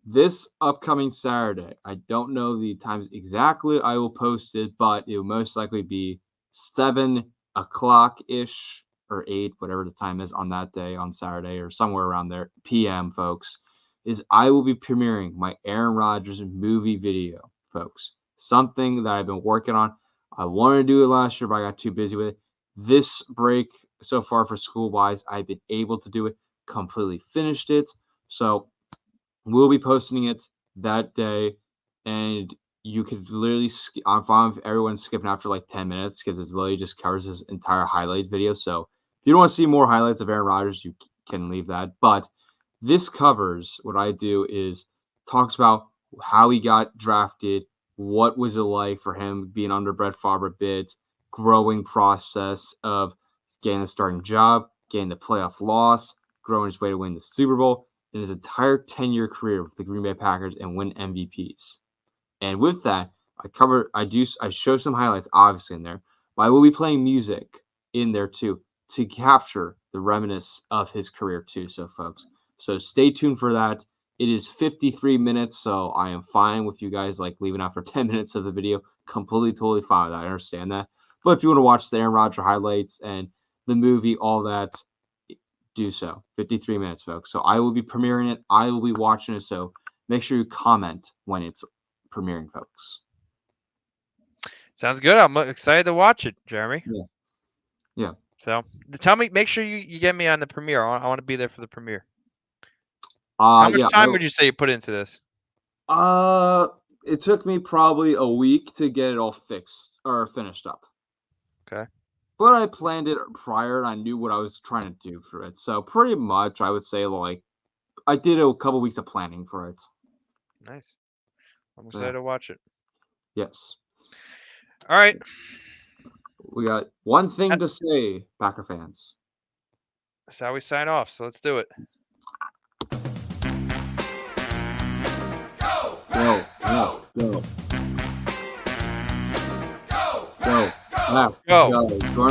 this upcoming Saturday, I don't know the times exactly I will post it, but it will most likely be 7 o'clock ish or 8, whatever the time is on that day on Saturday or somewhere around there, PM, folks, is I will be premiering my Aaron Rodgers movie video, folks. Something that I've been working on. I wanted to do it last year, but I got too busy with it. This break so far for school-wise, I've been able to do it. Completely finished it, so we'll be posting it that day, and you could literally I'm fine with everyone skipping after like 10 minutes because it literally just covers this entire highlight video. So if you don't want to see more highlights of Aaron Rodgers, you can leave that, but this covers what I do is talks about how he got drafted, what was it like for him being under Brett Favre a bit, growing process of getting a starting job, getting the playoff loss, growing his way to win the Super Bowl in his entire 10-year career with the Green Bay Packers and win MVPs. And with that, I show some highlights obviously in there, but I will be playing music in there too to capture the reminiscence of his career too. So folks, so stay tuned for that. It is 53 minutes, so I am fine with you guys like leaving after 10 minutes of the video. Completely, totally fine with that. I understand that. But if you want to watch the Aaron Rodgers highlights and the movie, all that, do so. 53 minutes, folks. So I will be premiering it. I will be watching it. So make sure you comment when it's premiering, folks. Sounds good. I'm excited to watch it, Jeremy. Yeah. So tell me, make sure you get me on the premiere. I want to be there for the premiere. How much time would you say you put into this? It took me probably a week to get it all fixed or finished up. Okay. But I planned it prior and I knew what I was trying to do for it. So pretty much I would say like I did a couple weeks of planning for it. Nice. I'm excited to watch it. Yes. All right. We got one thing to say, Packer fans. That's how we sign off. So let's do it. Go, go, go. Go. Go. Go.